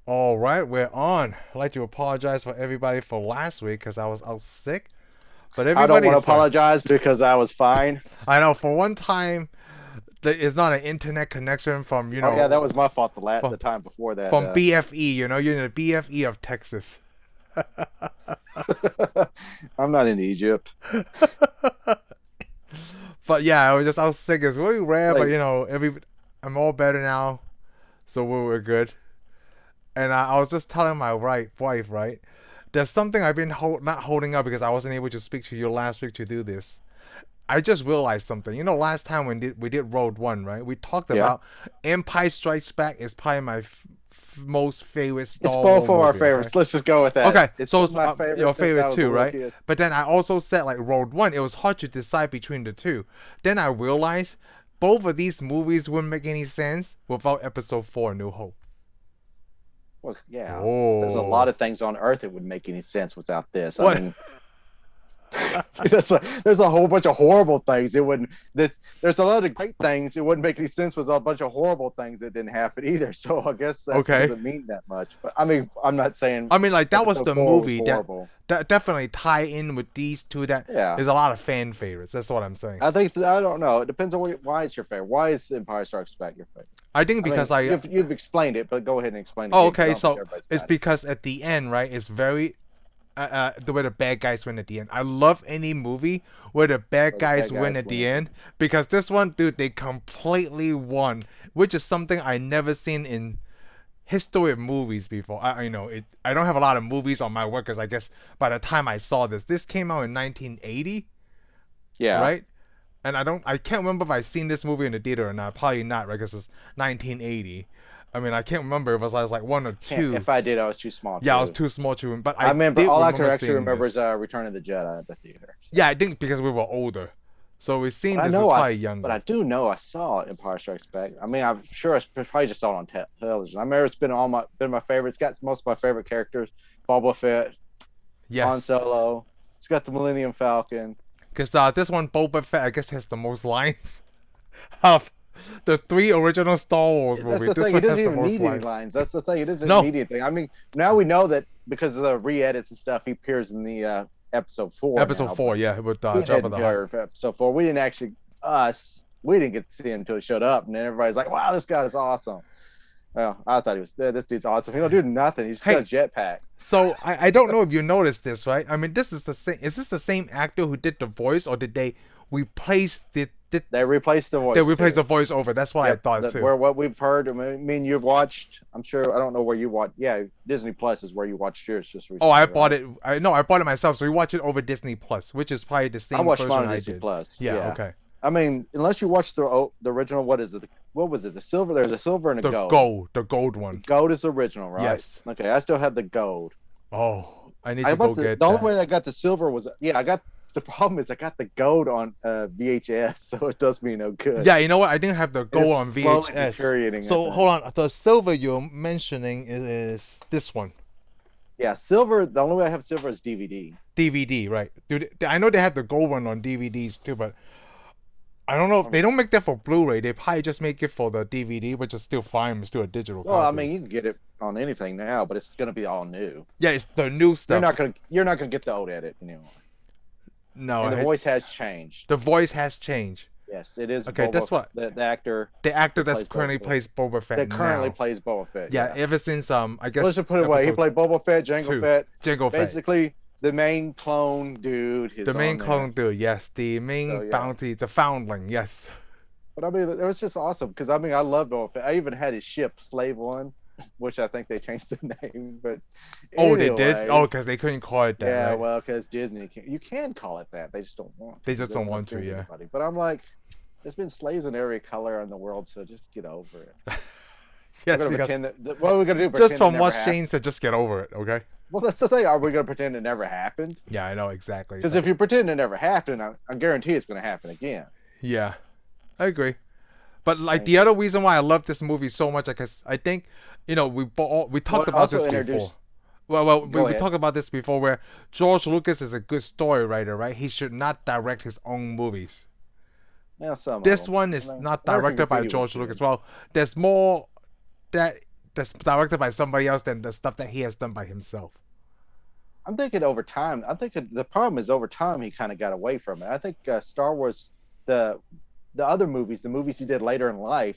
All right, we're on. I'd like to apologize for everybody for last week because I was out sick, but I don't everybody want to is fine. apologize because I was fine. I know for one time there is not an internet connection from Oh yeah, that was my fault the from time before that. from BFE. You're in the BFE of Texas. I'm not in Egypt. But yeah, I was just out sick. It's really rare, but Like I'm all better now, so we're good. And I was just telling my wife, right? There's something I've been not holding up because I wasn't able to speak to you last week to do this. I just realized something. Last time we did Road One, right? We talked yeah, about Empire Strikes Back is probably my most favorite it's Star both Wars of our movie. Okay. favorites. Let's just go with that. Okay, It's so been it's my your favorite since I favorite was a too, little right? kid. But then I also said like Road One, it was hard to decide between the two. Then I realized both of these movies wouldn't make any sense without Episode 4, New Hope. Well, yeah, there's a lot Oh, of things on Earth that wouldn't make any sense without this. I what? mean, there's a whole bunch of horrible things. There's a lot of great things. It wouldn't make any sense with a bunch of horrible things that didn't happen either. So I guess that Okay. doesn't mean that much. But I mean, I'm not saying I mean, like that was episode the four was movie horrible. that definitely tie in with these two. That Yeah, there's a lot of fan favorites. That's what I'm saying. I don't know. It depends on why it's your favorite. Why is Empire Strikes Back your favorite? I think I because mean, you've explained it, but go ahead and explain it oh, again, 'cause I okay, don't think so everybody's it's got it. because at the end, right? It's very the way the bad guys win at the end. I love any movie where the bad Or the guys bad win guys at the win. end because this one, dude, they completely won, which is something I never seen in history of movies before. I don't have a lot of movies on my workers. I guess by the time I saw this came out in 1980, Yeah. right? And I can't remember if I seen this movie in the theater or not. Probably not, right? Because it's 1980. I mean, I can't remember if I was like one or two. If I did, I was too small Yeah, I was to. too small to, but I I remember did all I can remember actually seeing remember this. is Return of the Jedi at the theater. So. Yeah, I think because we were older, so we seen But I this was know probably but I younger. do know I saw Empire Strikes Back. I mean, I'm sure I probably just saw it on television. I remember it's been my favorite. It's got most of my favorite characters: Boba Fett, Han Yes, Solo. It's got the Millennium Falcon. because this one Boba Fett I guess has the most lines of the three original Star Wars That's movies. the This thing. one It has doesn't the even most need any lines. lines. That's the thing. It isn't No, need anything. I mean, now we know that because of the re-edits and stuff, he appears in the episode 4 episode now. four, But yeah, with we Jabba hadn't the Hutt. heard of episode 4. We didn't actually we didn't get to see him until he showed up, and then everybody's like, "Wow, this guy is awesome." Well, I thought this dude's awesome. He don't do nothing. He's just got a Hey, jetpack. so I don't know if you noticed this, right? I mean, this is the same. Is this the same actor who did the voice, or did they replace They replaced the they voice replaced too. the voice over? That's what I Yep, thought too. where what we've heard. I mean, you've watched. I'm sure. I don't know where you watched. Yeah, Disney Plus is where you watched yours just Oh, I recently, bought right? it. I bought it myself. So we watch it over Disney Plus, which is probably the I same watched version mine on I Disney did. Plus. Yeah. Yeah. Okay. I mean, unless you watch the original, what is it? What was it? The silver. There's a silver and a gold. The gold The one. gold is the original, right? Yes. Okay, I still have the gold. Oh, I need I to go bought get the only that. way I got the silver was I got the problem is I got the gold on VHS, so it does me no good. Yeah, you know what? I didn't have the It's gold on slowly VHS. deteriorating. I So think. hold on. The silver you're mentioning is this one. Yeah, silver. The only way I have silver is DVD. DVD, right? Dude, I know they have the gold one on DVDs too, but I don't know if I they mean, don't make that for Blu-ray. They probably just make it for the DVD, which is still fine. It's still a digital well, I copy. mean, you can get it on anything now, but it's gonna be all new. Yeah, it's the new stuff. You're not gonna get the old edit anymore. No, And the voice has changed. the voice has changed. Yes, it is. Okay, that's what the actor the actor that that's currently plays Boba Fett that currently now. plays Boba Fett. Yeah, ever since I guess Let's just put it away. He episode played Boba Fett, Jango 2, Fett, Jango Fett. basically the main clone dude. The main clone dude, yes. The main So, yeah. bounty, the foundling, yes. But I mean, it was just awesome because I mean, I loved Boba Fett. I even had his ship, Slave One, which I think they changed the name. But Oh, they did? anyways, Oh, because they couldn't call it that, yeah, right? well, because Disney, you can call it that. They just don't want. They just don't don't want to, offend yeah. anybody. But I'm like, there's been slaves in every color in the world, so just get over it. Yes, We're gonna because pretend what are we gonna do? just Pretend it from never what happened? Shane said, just get over it, okay? Well, that's the thing. Are we gonna pretend it never happened? Yeah, I know exactly. Because if you pretend it never happened, I guarantee it's gonna happen again. Yeah, I agree. But like Thank the other reason why I love this movie so much, because I think, we talked Well, about also this introduced- before. Well, Go we ahead. talked about this before, where George Lucas is a good story writer, right? He should not direct his own movies. Yeah, some of This them. one is I mean, not American directed by Graffiti was George good. Lucas. Well, there's more that that's directed by somebody else than the stuff that he has done by himself. I'm thinking over time. I think the problem is over time he kind of got away from it. I think Star Wars, the other movies, the movies he did later in life,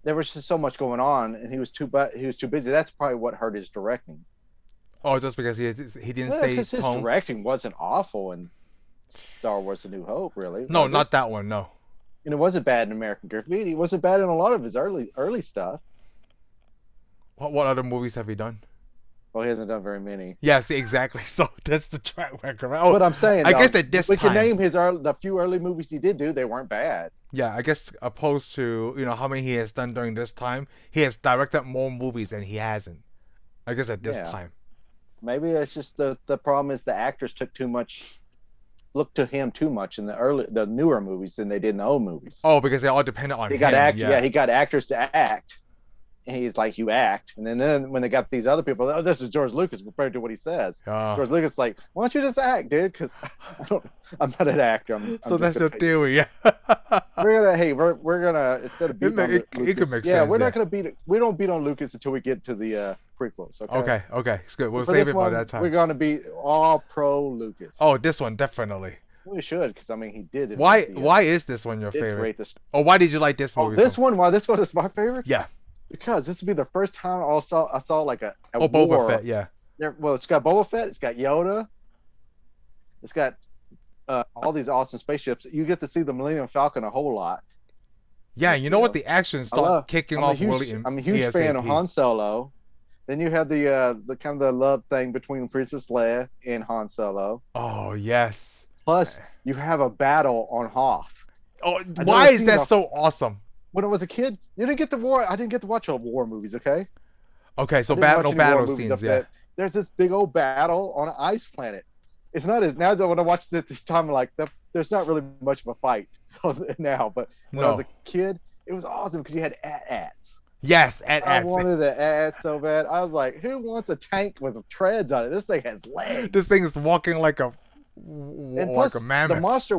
there was just so much going on, and he was too busy. That's probably what hurt his directing. Oh, just because he didn't stay His home. directing wasn't awful in Star Wars: A New Hope, really. No, not that one. No. And it wasn't bad in American Graffiti. It wasn't bad in a lot of his early stuff. What other movies have he done? Well, he hasn't done very many. Yeah, see, exactly. So that's the track record. Right? Oh, but I'm saying, I guess at this we time, can name the few early movies he did do. They weren't bad. Yeah, I guess opposed to how many he has done during this time, he has directed more movies than he hasn't. I guess at this time. Maybe it's just the problem is the actors looked to him too much in the newer movies than they did in the old movies. Oh, because they all depended on him. He got actors to act. And he's like, you act. And then when they got these other people, oh, this is George Lucas compared to what he says. George Lucas is like, why don't you just act, dude? Because I'm not an actor. So that's your theory, yeah. we're gonna instead of beating on Lucas, it could make sense. Yeah, we're not gonna we don't beat on Lucas until we get to the prequels. Okay, it's good. We'll save it for that time. We're gonna be all pro Lucas. Oh, this one definitely. We should, because I mean he did it. Why is this one your favorite? Why did you like this movie? Why this one is my favorite? Yeah. Because this would be the first time I saw like a war. Boba Fett, yeah. Well, it's got Boba Fett, it's got Yoda, it's got all these awesome spaceships. You get to see the Millennium Falcon a whole lot. Yeah, you know what? The action start kicking off really. I'm a huge fan of Han Solo. Then you have the kind of the love thing between Princess Leia and Han Solo. Oh yes. Plus, you have a battle on Hoth. Oh, why is that so awesome? When I was a kid, I didn't get to watch all war movies, okay? Okay, so battle scenes, yeah. There's this big old battle on an ice planet. It's not as, now that when I watched it this time, I'm like, there's not really much of a fight now, but when I was a kid, it was awesome because you had AT-ATs. Yes, AT-ATs. I wanted the AT-AT so bad. I was like, who wants a tank with treads on it? This thing has legs. This thing is walking like a mammoth. The monster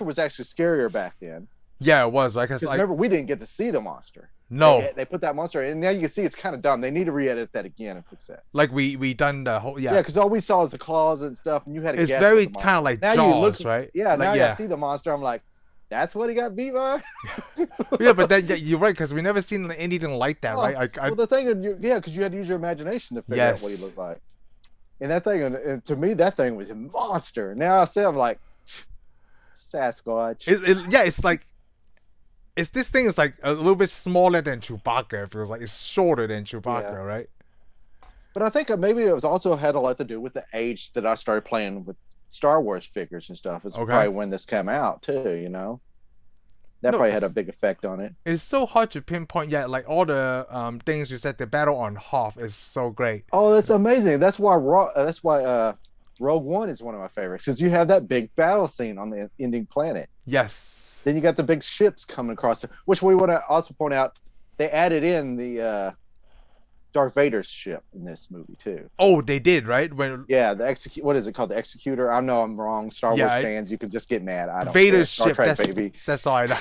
was actually scarier back then. Yeah, it was. Because remember, we didn't get to see the monster. No. They put that monster in, and now you can see it's kind of dumb. They need to re-edit that again and fix that. Like we done the whole, yeah. Yeah, because all we saw is the claws and stuff, and you had to guess. It's very kind of like now Jaws, right? Yeah, now I see the monster, I'm like, that's what he got beat by? Yeah, but then you're right, because we never seen anything like that, right? Well, the thing, because you had to use your imagination to figure out what he looked like. And that thing, and to me, that thing was a monster. Now I say, I'm like, Sasquatch. It's like, this thing is like a little bit smaller than Chewbacca. It feels like it's shorter than Chewbacca, right? But I think maybe it was also had a lot to do with the age that I started playing with Star Wars figures and stuff. It's probably when this came out too, That probably had a big effect on it. It's so hard to pinpoint. Yeah, like all the things you said. The battle on Hoth is so great. Oh, that's amazing. That's why Rogue One is one of my favorites, because you have that big battle scene on the ending planet. Yes. Then you got the big ships coming across, which we want to also point out. They added in the Darth Vader's ship in this movie too. Oh, they did, right? What is it called? The Executor. I know I'm wrong. Star Wars fans, you can just get mad. I don't Vader's care. ship. Trek, baby. That's all I know.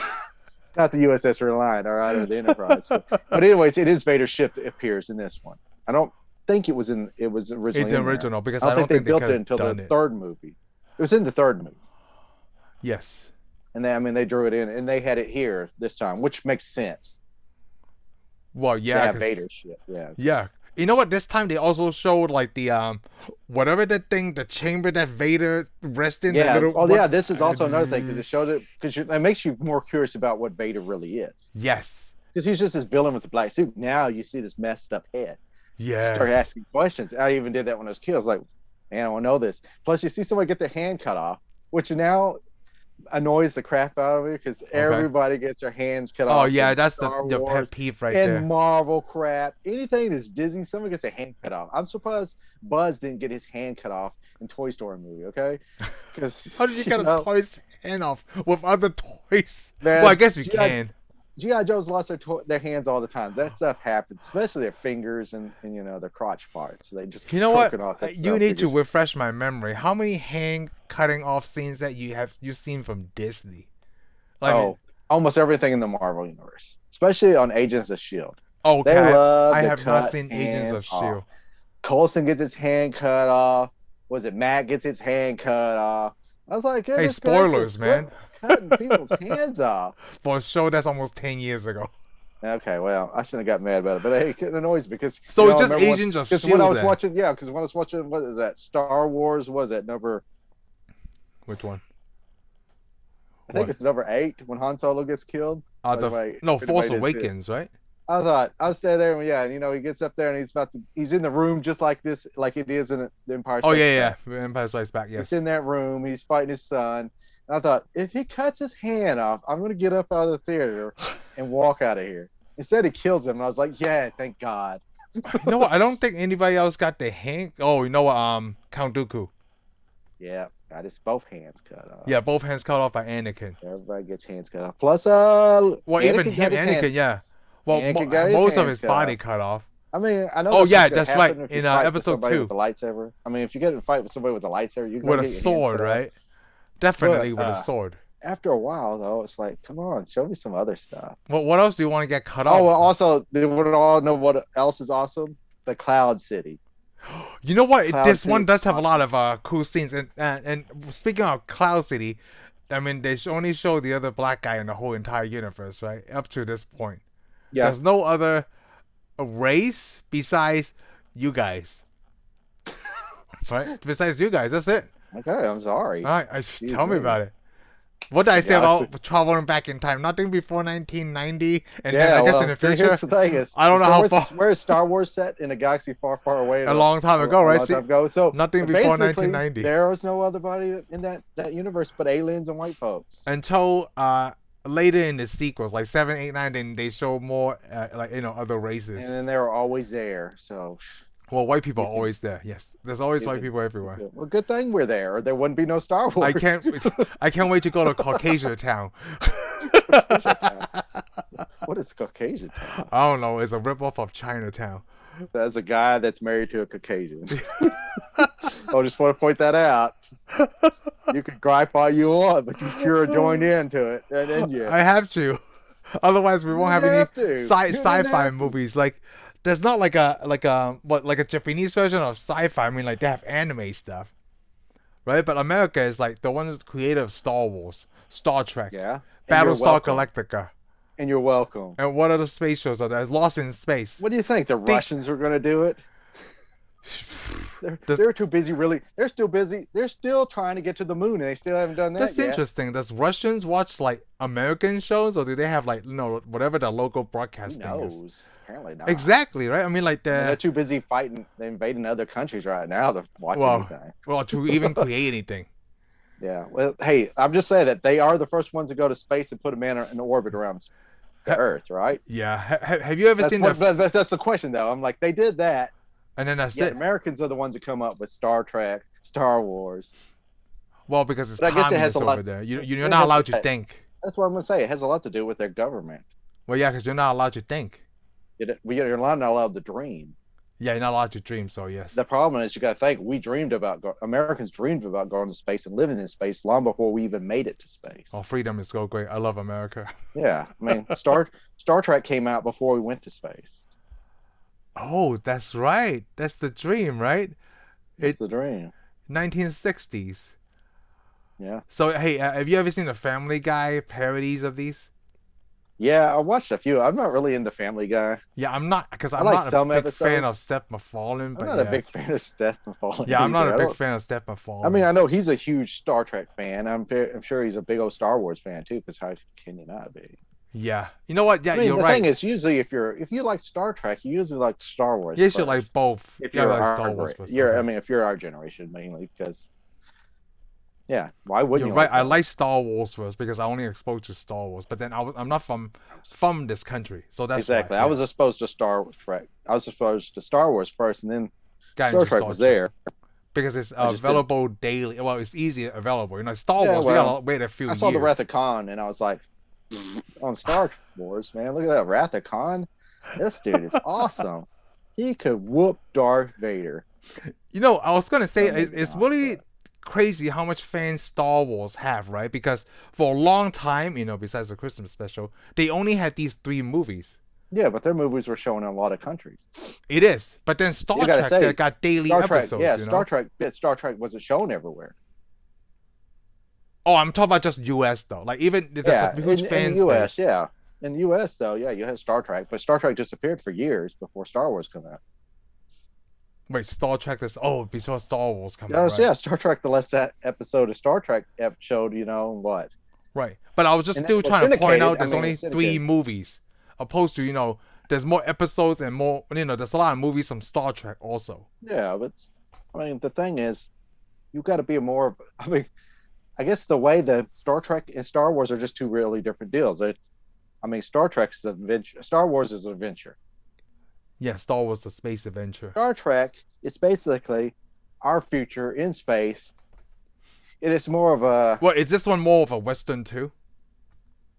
Not the USS Reliant, all right, or the Enterprise. But anyways, it is Vader's ship that appears in this one. I don't think it was originally. It's the original, because I don't think they built it until the third movie. It was in the third movie. Yes. And they drew it in, and they had it here this time, which makes sense. Well, yeah, Vader's ship. Yeah. Yeah. You know what? This time they also showed like the whatever that thing, the chamber that Vader rested in. Yeah. This is also another thing, because it shows it, because it makes you more curious about what Vader really is. Yes. Because he's just this villain with a black suit. Now you see this messed up head. Yeah. Start asking questions. I even did that when I was a kid. I was like, man, I want to know this. Plus, you see somebody get their hand cut off, which now annoys the crap out of me, because everybody gets their hands cut off. Oh yeah, that's the pet peeve right there. And Marvel crap, anything that's Disney, somebody gets their hand cut off. I'm surprised Buzz didn't get his hand cut off in Toy Story movie. Okay, because how did you get a toy's hand off with other toys? Man, well, I guess you can. G.I. Joe's lost their hands all the time. That stuff happens, especially their fingers and their crotch parts. They just off. You need to refresh my memory. How many hand cutting off scenes that you've seen from Disney? Almost everything in the Marvel universe, especially on Agents of S.H.I.E.L.D. Oh, They okay. love I to have not cut seen Agents of hands off. Shield. Coulson gets his hand cut off. Was it Matt gets his hand cut off? I was like, Hey, goodness gracious, spoilers, quit man. cutting people's hands off. For a show that's almost 10 years ago. Okay, well, I shouldn't have got mad about it, but hey, it annoys me because So I just remember Agents of because when I Shield was then. watching, yeah, because when I was watching, what is that? Star Wars was it number? Which one? I think What? it's number 8 when Han Solo gets killed. Force Awakens, right? I thought I was standing there, and yeah, and he gets up there and he's in the room just like this, like it is in the Empire Oh Strikes Back. yeah. Empire Strikes Back. He's Yes. in that room, he's fighting his son. And I thought, if he cuts his hand off, I'm gonna get up out of the theater and walk out of here. Instead, he kills him, and I was like, yeah, thank God. You know what? I don't think anybody else got the hint. Oh, you know what? Count Dooku. Yeah, got his both hands cut off. Yeah, both hands cut off by Anakin. Everybody gets hands cut off. Plus, Well, even Anakin him, Anakin, yeah. Well, Anakin got his most of hands his body off. cut off. I mean, I know. Oh, that's yeah, what's gonna that's right. happen if you In, fight with episode somebody 2. with a lightsaber. I mean, if you get in a fight with somebody with a lightsaber, you With a sword, right? Definitely But, with a sword. After a while, though, it's like, come on, show me some other stuff. Well, what else do you want to get cut off? Oh, well, also, they would all know what else is awesome? The Cloud City. You know what? Cloud This City one does is have a lot of cool scenes. And speaking of Cloud City, I mean, they only show the other black guy in the whole entire universe, right? Up to this point. Yeah. There's no other race besides you guys. Right? Besides you guys, that's it. Okay, I'm sorry. All right, tell me about it. What did I say about traveling back in time? Nothing before 1990, and then I guess in the future. Here's the thing is, I don't know how far. Where is Star Wars set in a galaxy far, far away? A long time ago, right? A long time ago. So nothing before basically, 1990. There was no other body in that universe but aliens and white folks. Until later in the sequels, like 7, 8, 9, then they show more other races. And then they were always there. So. Well, white people are always there. Yes, there's always white people everywhere. Well, good thing we're there, or there wouldn't be no Star Wars. I can't wait to go to Caucasian town. What is Caucasian town? I don't know. It's a ripoff of Chinatown. That's a guy that's married to a Caucasian. I just want to point that out. You can gripe all you want, but you sure joined into it, didn't you? I have to. Otherwise, we won't have any sci-fi movies. Like, there's not like a Japanese version of sci-fi. I mean, like, they have anime stuff, right? But America is like the one that's creator of Star Wars, Star Trek, Battlestar Galactica. And you're welcome. And what other space shows are there? Lost in Space. What do you think? The Russians are going to do it? They're too busy, really. They're still busy. They're still trying to get to the moon, and they still haven't done that That's yet. interesting. Does Russians watch, like, American shows, or do they have, like, whatever the local broadcasting is? Apparently not. Exactly, right? I mean, like, they're too busy fighting. They're invading other countries right now to watch anything. Well, to even create anything. Yeah. Well, hey, I'm just saying that they are the first ones to go to space and put a man in orbit around the Earth, right? Yeah. Have you ever seen that? That's the question, though. I'm like, they did that. And then that's it. Americans are the ones that come up with Star Trek, Star Wars. Well, because it's communist over there. You're not allowed to think. That's what I'm going to say. It has a lot to do with their government. Well, yeah, because you're not allowed to think. You're not allowed to dream. Yeah, you're not allowed to dream, so yes. The problem is you got to think, Americans dreamed about going to space and living in space long before we even made it to space. Oh, freedom is so great. I love America. Yeah, I mean, Star Trek came out before we went to space. Oh, that's right. That's the dream, right? It's the dream. 1960s. Yeah. So, hey, have you ever seen the Family Guy parodies of these? Yeah, I watched a few. I'm not really into Family Guy. Yeah, I'm not, because I'm like not a big fan of Seth MacFarlane. I'm not a big fan of Seth MacFarlane. Yeah, I'm not a big fan of Seth MacFarlane. I mean, I know he's a huge Star Trek fan. I'm sure he's a big old Star Wars fan too, because how can you not be? Yeah, you know what? Yeah, you're right. The thing is, usually if you like Star Trek, you usually like Star Wars. You should like both. If you're like Star Wars, if you're our generation mainly, because yeah, why wouldn't you? You're right. I like Star Wars first because I only exposed to Star Wars, but then I'm not from this country, so that's exactly. Why, yeah. I was exposed to Star Trek. I was exposed to Star Wars first, and then Star Trek was there. Because it's available daily. Well, it's easier available. You know, Star Wars, we gotta wait a few years. I saw the Wrath of Khan, and I was like, on Star Wars, man, look at that Wrath of Khan. This dude is awesome. He could whoop Darth Vader. You know, I was gonna say it's really crazy how much fans Star Wars have, right? Because for a long time, you know, besides the Christmas special, they only had these 3 movies. Yeah, but their movies were shown in a lot of countries. It is, but then You Star gotta Trek that say, got daily Star Trek, episodes. yeah, You know. Star Trek wasn't shown everywhere. Oh, I'm talking about just U.S. though. Like even there's a Yeah, huge in the fan U.S., space. yeah. In the U.S., though, yeah, you had Star Trek, but Star Trek disappeared for years before Star Wars came out. Wait, Star Trek is before Star Wars come out, right? Yeah, Star Trek, the last episode of Star Trek showed, what? Right. But I was just And it still was trying to point syndicated. out there's It only was 3 syndicated. movies, opposed to there's more episodes and more. There's a lot of movies from Star Trek also. Yeah, but the thing is, you got to be more. I guess the way the Star Trek and Star Wars are just two really different deals. Star Trek's adventure. Star Wars is an adventure. Yeah, Star Wars: The Space Adventure. Star Trek, it's basically our future in space. It is more of a Well, is this one more of a Western too?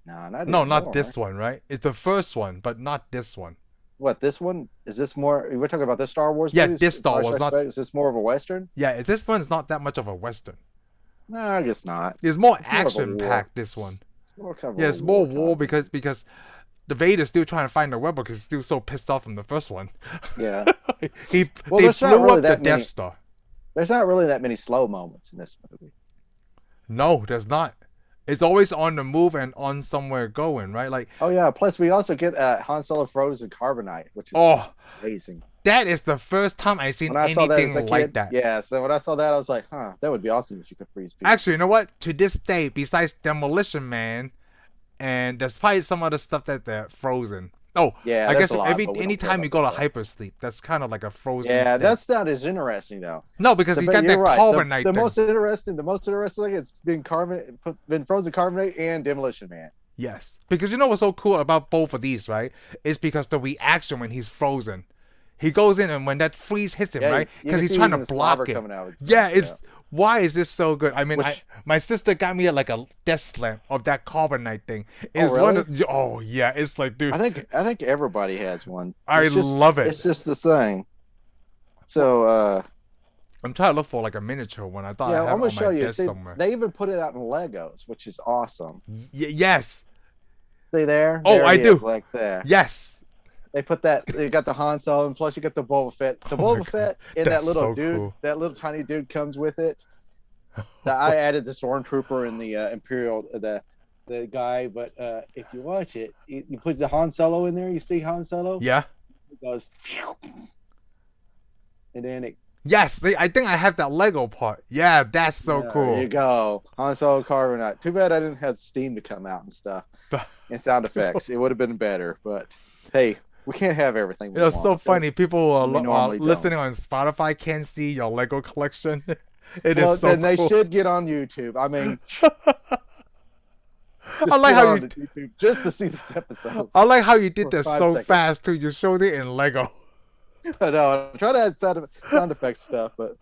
no, not No, anymore. not this one, right? It's the first one, but not this one. What this one is? This more? We're talking about this Star Wars. Yeah, movies? this Star Wars, not. Is this more of a Western? Yeah, this one's not that much of a Western. No, I guess not. It's more It's more of a action packed. This one. It's more kind of Yeah, a it's more war time. because the Vader's still trying to find the rebel because he's still so pissed off from the first one. Yeah. They There's not blew really up the that many. Death Star. There's not really that many slow moments in this movie. No, there's not. It's always on the move and on somewhere going, right? Like, Oh yeah. Plus, we also get Han Solo frozen carbonite, which is oh, amazing. that is the first time I've seen When I saw that as anything a like kid, that. yeah. So when I saw that, I was like, huh, that would be awesome if you could freeze people. Actually, you know what? To this day, besides Demolition Man, and there's probably some other stuff that they're frozen. Oh, Yeah, I that's guess a lot, but we don't care anytime you about go to that stuff. hypersleep, that's kind of like a frozen Yeah, state. that's not as interesting though. No, because you got that You're right. carbonite The thing. most interesting thing is been frozen carbonate and Demolition Man. Yes, because you know what's so cool about both of these, right? Is because the reaction when he's frozen. He goes in and when that freeze hits him, Yeah, right? you Because can he's see trying to even the block slobber it. coming out of his Yeah, mouth, it's yeah. why is this so good? I mean, Which- my sister got me like a death slam of that carbonite thing. Oh, It's one really? of, oh yeah, it's like dude, I think everybody has one. I It's just- love it. It's just the thing. So I'm trying to look for like a miniature one. I thought yeah, I had I'm it gonna on show my you. desk See, somewhere. they even put it out in Legos, which is awesome. Yes, See there? Oh, There I he do. is, like that. yes. They put that. You got the Han Solo, and plus you got the Boba Fett. The Oh my Boba God, Fett and that's that little so dude, cool. that little tiny dude comes with it. I added the Stormtrooper and the Imperial, the guy. But if you watch it, you put the Han Solo in there. You see Han Solo. Yeah. It goes, phew, and then it. Yes, I think I have that Lego part. Yeah, that's so There cool. you go, Han Solo Carbonite. Too bad I didn't have Steam to come out and stuff and sound effects. It would have been better, but hey, we can't have everything. We It's want, so okay? funny. People who are We normally don't. listening on Spotify can't see your Lego collection. It is Well, so then they cool. should get on YouTube. I mean, I like how you. YouTube just to see this episode. I like how you did For that 5 so seconds. fast too. You showed it in Lego. I know. I'm trying to add sound effects stuff, but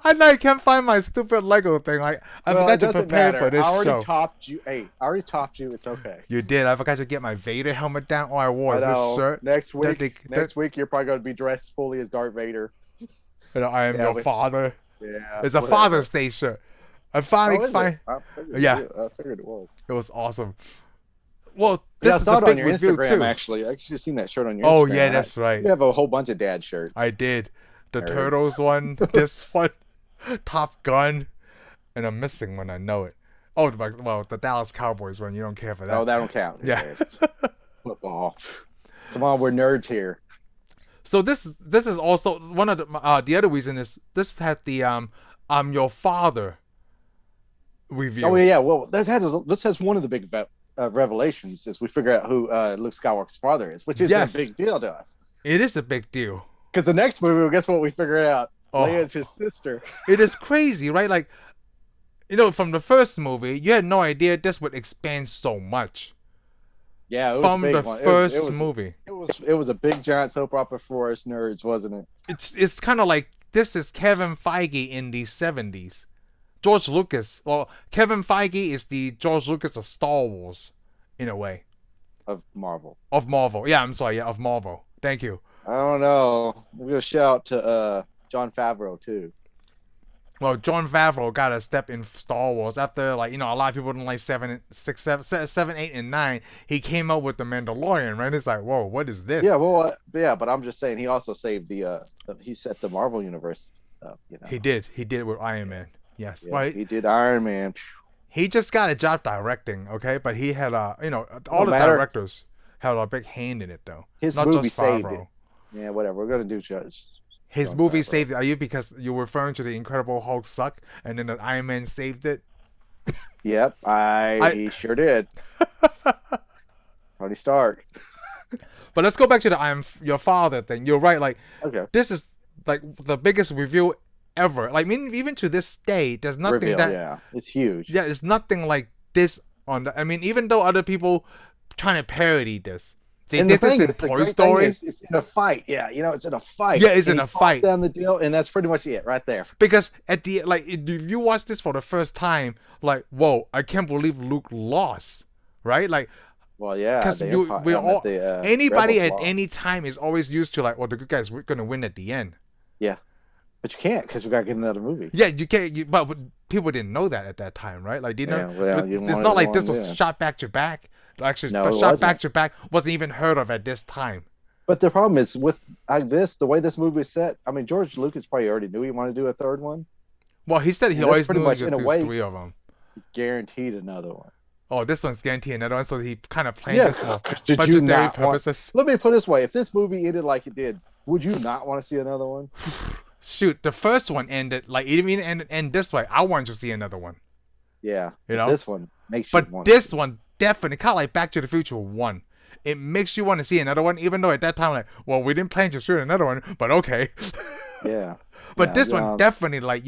I know I can't find my stupid Lego thing. Like I well, it forgot to doesn't prepare matter. for this I already show. topped you. Hey, I already topped you. It's okay. You did. I forgot to get my Vader helmet down. All I wore I is this know. shirt. Next week, that- week you're probably going to be dressed fully as Darth Vader. I am Yeah, your we- father. Yeah, It's a whatever. Father's Day shirt. I finally Oh, is it? find. I figured Yeah. I figured it was. It was awesome. Well, Yeah, this I is saw the it on big your review Instagram. too. Actually, I actually seen that shirt on your. Oh Instagram. yeah, that's right. You have a whole bunch of dad shirts. I did. The Nerd. Turtles one, this one, Top Gun, and I'm missing one. I know it. Oh, the Dallas Cowboys one. You don't care for that. Oh, that don't count. Yeah. Football. Come on, we're nerds here. So this is also one of the other reason is this has the I'm your father review. Oh yeah, well this has one of the big revelations is we figure out who Luke Skywalker's father is, which is Yes. a big deal to us. It is a big deal. Because the next movie, well, guess what we figured out? Oh. Leia's his sister. It is crazy, right? Like, from the first movie, you had no idea this would expand so much Yeah, it was from a big the one. first movie. It was a big giant soap opera for us nerds, wasn't it? It's kind of like this is Kevin Feige in the 70s. George Lucas, well, Kevin Feige is the George Lucas of Star Wars, in a way. Of Marvel. Of Marvel. Yeah, I'm sorry. Yeah, of Marvel. Thank you. I don't know. We'll shout to John Favreau too. Well, Jon Favreau got a step in Star Wars after, like, a lot of people didn't like 7, 8, and 9. He came up with the Mandalorian, right? It's like, whoa, what is this? Yeah, well, yeah, but I'm just saying he also saved he set the Marvel universe up. He did with Iron Man. Yes, yeah, he did Iron Man. He just got a job directing, okay, but he had all the directors had a big hand in it though. His not movie just Favreau. saved it. Yeah, whatever. We're gonna do judge. His movie saved it. Are you because you're referring to the Incredible Hulk suck and then the Iron Man saved it? Yep, he sure did. Tony Stark. But let's go back to the "I'm Your Father" thing. You're right. Like, okay, this is like the biggest review ever. Like, I mean, even to this day, there's nothing yeah, it's huge. Yeah, it's nothing like this on the. I mean, even though other people trying to parody this. They did this in Toy Story. It's in a fight. Yeah, it's in a fight. Yeah, it's in a fight. Down the deal, and that's pretty much it right there. Because at the if you watch this for the first time, like, whoa, I can't believe Luke lost, right? Like, well, yeah, because anybody at any time is always used to like, well, the good guys we're gonna win at the end. Yeah, but you can't because we gotta get another movie. Yeah, you can't. But people didn't know that at that time, right? Like, it's not like this was shot back to back. Actually, no, shot back to back wasn't even heard of at this time. But the problem is with the way this movie is set. I mean, George Lucas probably already knew he wanted to do a third one. Well, he said he always knew he would do 3 of them. Guaranteed another one. Oh, this one's guaranteed another one, so he kind of planned this for budgetary purposes. Let me put it this way: if this movie ended like it did, would you not want to see another one? Shoot, the first one ended like it didn't end this way. I wanted to see another one. Yeah, this one makes you. But this one definitely kind of like Back to the Future 1. It makes you want to see another one, even though at that time, like, well, we didn't plan to shoot another one, but okay. Yeah. But this one definitely, like,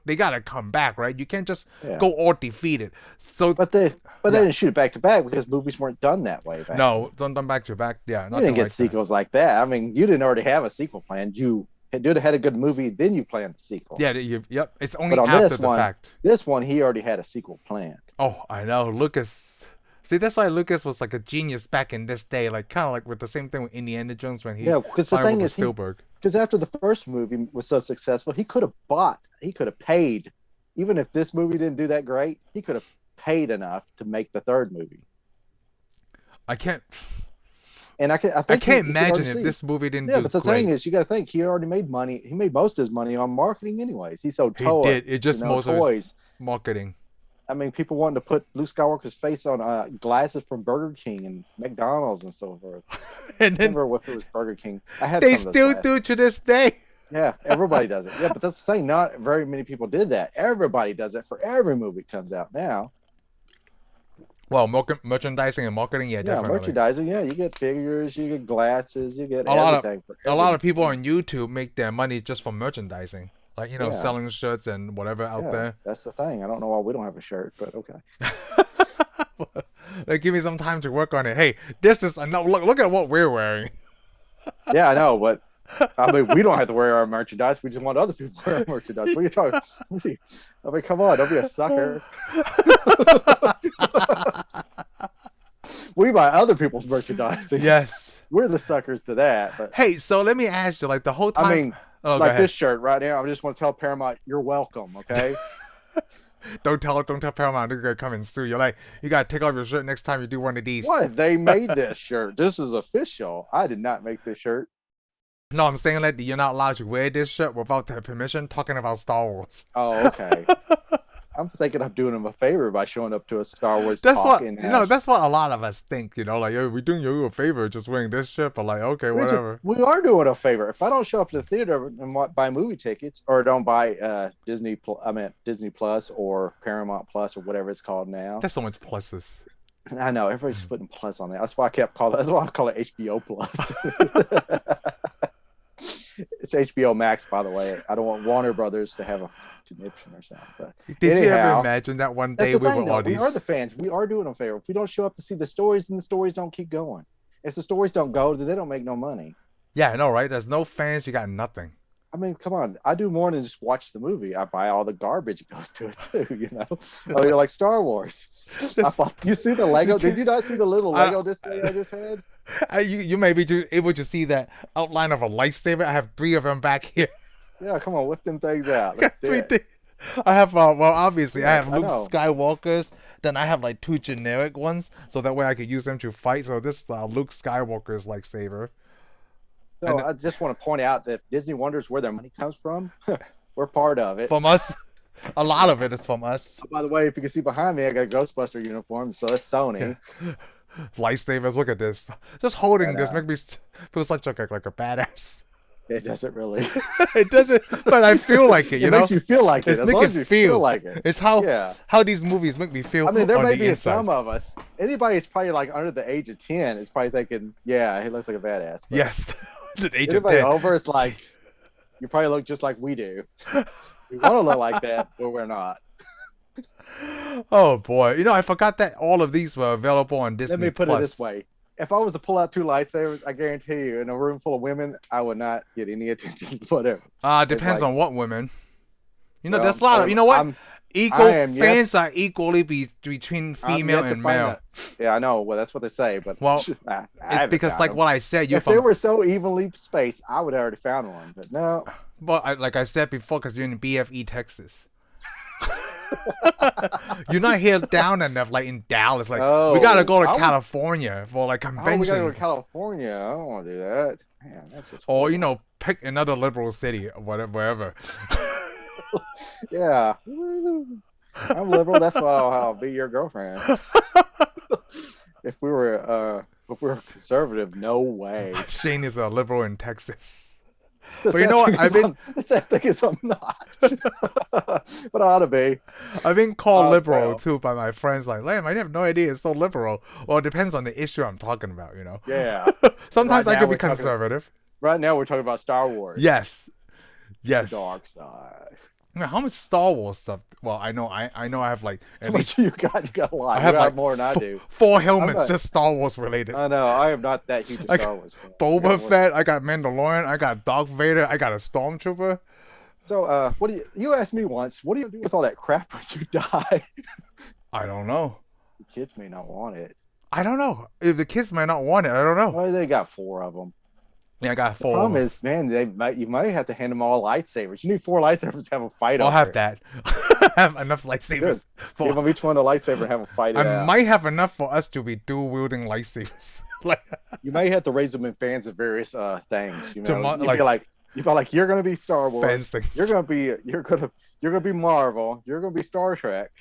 they gotta come back, right? You can't just go all defeated. So, but they didn't shoot it back to back because movies weren't done that way. No, don't done back to back. Yeah, you didn't get sequels like that. I mean, you didn't already have a sequel planned. You had a good movie, then you planned the sequel. Yeah, yep. It's only after the fact. This one, he already had a sequel planned. Oh, I know, Lucas. See, that's why Lucas was like a genius back in this day, like kind of like with the same thing with Indiana Jones when he because the thing is, Spielberg. Because after the first movie was so successful, he could have paid, even if this movie didn't do that great, he could have paid enough to make the third movie. I can't. And I can't imagine if this movie didn't do great. Yeah, but the thing is, you got to think he already made money. He made most of his money on marketing, anyways. He sold toys. He did. It just most of his marketing. I mean, people wanted to put Luke Skywalker's face on glasses from Burger King and McDonald's and so forth. And then, remember if it was Burger King? They still do to this day. Yeah, everybody does it. Yeah, but that's the thing. Not very many people did that. Everybody does it for every movie that comes out now. Well, merchandising and marketing, definitely. Merchandising, you get figures, you get glasses, you get everything. A lot of people on YouTube make their money just from merchandising. Like, selling shirts and whatever out there. That's the thing. I don't know why we don't have a shirt, but okay. Like, give me some time to work on it. Hey, this is look at what we're wearing. Yeah, I know, but I mean, we don't have to wear our merchandise. We just want other people to wear our merchandise. What are you talking? I mean, come on, don't be a sucker. We buy other people's merchandise. Yes, we're the suckers to that. But hey, so let me ask you, like the whole time. I mean, this shirt right now. I just want to tell Paramount, you're welcome. Okay. Don't tell Paramount they're gonna come and sue you. Like, you gotta take off your shirt next time you do one of these. What? They made this shirt. This is official. I did not make this shirt. No, I'm saying that you're not allowed to wear this shirt without their permission. Talking about Star Wars. Oh, okay. I'm thinking of doing them a favor by showing up to a Star Wars. That's what that's what a lot of us think. Like, yo, we're doing you a favor just wearing this shirt. But like, okay, whatever. We are doing a favor. If I don't show up to the theater and buy movie tickets, or don't buy Disney Plus or Paramount Plus or whatever it's called now. There's so much pluses. I know everybody's putting plus on there. That's why I call it HBO Plus. It's HBO Max, by the way. I don't want Warner Brothers to have a conniption or something. But did you ever imagine that one day we were all these? We are the fans. We are doing them a favor. If we don't show up to see the stories, then the stories don't keep going. If the stories don't go, then they don't make no money. Yeah, I know, right? There's no fans. You got nothing. I mean, come on. I do more than just watch the movie. I buy all the garbage that goes to it too. I mean, like Star Wars. You see the Lego? Did you not see the little Lego display I just had? You may be able to see that outline of a lightsaber. I have 3 of them back here. Yeah, come on, whip them things out. I Let's got do three it. things. I have well, obviously I Yeah, have I Luke know. Skywalker's. Then I have like two generic ones, so that way I could use them to fight. So this Luke Skywalker's lightsaber, So and I just want to point out that Disney wonders where their money comes from. We're part of it. from us, a lot of it is from us. Oh, by the way, if you can see behind me, I got a Ghostbuster uniform, so it's Yeah. Sony. Lightsabers. Look at this. Just And holding this make me feel such like a badass. it doesn't really. It doesn't, but I feel like it. You It know, makes you feel like it. it's As make long it as you feel. like it. It's Yeah. how these movies make me feel I mean, there on may the be inside. some of us. Anybody who's probably like under the age of 10 is probably thinking, yeah, he looks like a badass. But Yes, the age of anybody 10. over is like, you probably look just like we do. We want to look like that, but we're not. Oh boy, you know I forgot that all of these were available on Disney Let me put Plus. it this way. If I was to pull out two lightsabers, I guarantee you, in a room full of women, I would not get any attention. Whatever. Depends like- on what women. You know, Well, there's a lot of. You know what? Equal I am yet- fans are equally between female and male. Yeah, I know. Well, that's what they say, but Well, I It's haven't because found like them. what I said, you're If they from. were so evenly spaced, I would have already found one. But no, Well, like I said before, because you're in BFE, Texas. You're not here down enough, like in Dallas. Like we gotta go to I was- California for like oh, we conventions, gotta go to California. I don't want to do that. Man, that's just or horrible. pick another liberal city, or whatever, wherever. Yeah. I'm liberal. That's why I'll be your girlfriend. If we were conservative, no way. Shane is a liberal in Texas. But you know what? I've been It's that thing is I'm not. But I ought to be. I've been called liberal well. too by my friends. Like, Liam, I have no idea it's so liberal. Well, it depends on the issue I'm talking about. You know. Yeah. Sometimes Right I now could be we're talking- conservative. Right now we're talking about Star Wars. Yes. Yes. Dark side. Now, how much Star Wars stuff? Well, I know I have like How at least much you got? You got a lot. I You have got like more than I do. 4 helmets not- just Star Wars related. I know. I am not that huge a Like, Star Wars fan. Boba I got more- Fett. I got Mandalorian. I got Darth Vader. I got a Stormtrooper. So, what do you asked me once? What do you do with all that crap when you die? I don't know. The kids may not want it. I don't know. If the kids might not want it, I don't know. Well, they got 4 of them. Yeah, I got The 4. problem is, man, you might have to hand them all lightsabers. You need 4 lightsabers to have a fight. I'll over have it. that. I have enough lightsabers. Give them each one a lightsaber and have a fight. It I out. might have enough for us to be dual wielding lightsabers. Like, You may have to raise them in fans of various things. You To know, mo- you like- feel like you're gonna be Star Wars. fencing. You're gonna be Marvel. You're gonna be Star Trek,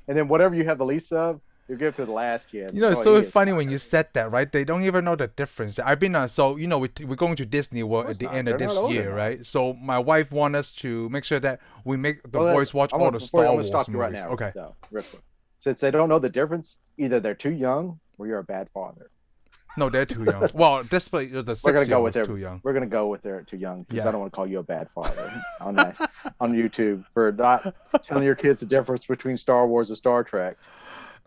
and then whatever you have the least of, you give to the last kid. You know, it's Oh, so he is funny Star when you Trek. said that, right? They don't even know the difference. I've been so you know we're going to Disney World at the not. end of They're this not old year, enough. right? So my wife wants us to make sure that we make the Well, boys watch I'm all gonna- the before- Star I'm Wars gonna stop you movies. right now. Okay. So, real quick. Since they don't know the difference, either they're too young or you're a bad father. No, they're too young. Well, the We're gonna 6 year go old with is their, too young. We're gonna go with they're too young because Yeah. I don't want to call you a bad father on that on YouTube for not telling your kids the difference between Star Wars and Star Trek.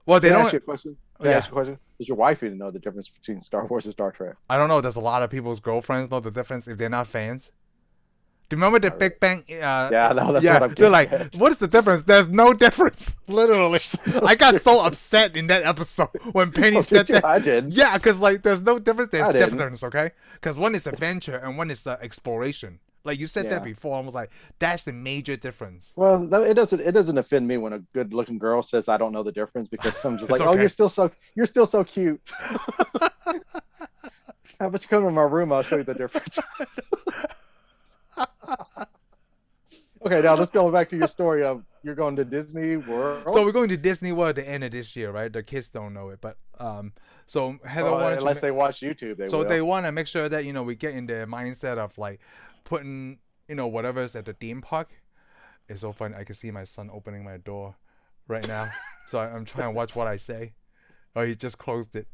Well, they Can I don't. ask you a question? Can I Yeah. ask you a question? Does your wife even know the difference between Star Wars and Star Trek? I don't know. There's a lot of people's girlfriends know the difference if they're not fans. Do you remember the Big Bang? Yeah, I know, that's yeah. what I'm They're getting like, at. what is the difference? There's no difference. Literally, I got so upset in that episode when Penny Oh, said did you? that. I did. Yeah, because like there's no difference. There's I didn't. difference, okay? Because one is adventure and one is exploration. Like you said that Yeah. before, I was like, that's the major difference. Well, it doesn't offend me when a good-looking girl says I don't know the difference because I'm just It's like, oh, okay. you're still so cute. How about you come to my room? I'll show you the difference. Okay, now let's go back to your story of you're going to Disney World. So we're going to Disney World at the end of this year, right? The kids don't know it, but so Heather wanted to. unless they watch YouTube, they So will. they want to make sure that we get in the mindset of like putting whatever's at the theme park. It's so funny. I can see my son opening my door right now, so I'm trying to watch what I say. Oh, he just closed it.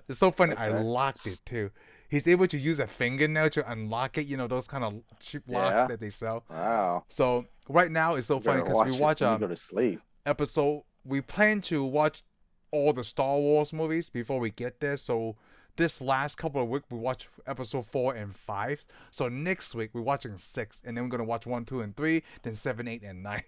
It's so funny. I Okay. locked it too. He's able to use a fingernail to unlock it. Those kind of cheap locks Yeah. that they sell. Wow. So right now it's so funny Better because we it watch when you go to sleep. episode. We plan to watch all the Star Wars movies before we get there. So this last couple of weeks we watch episode 4 and 5. So next week we're watching 6, and then we're gonna watch 1, 2, and 3, then 7, 8, and 9.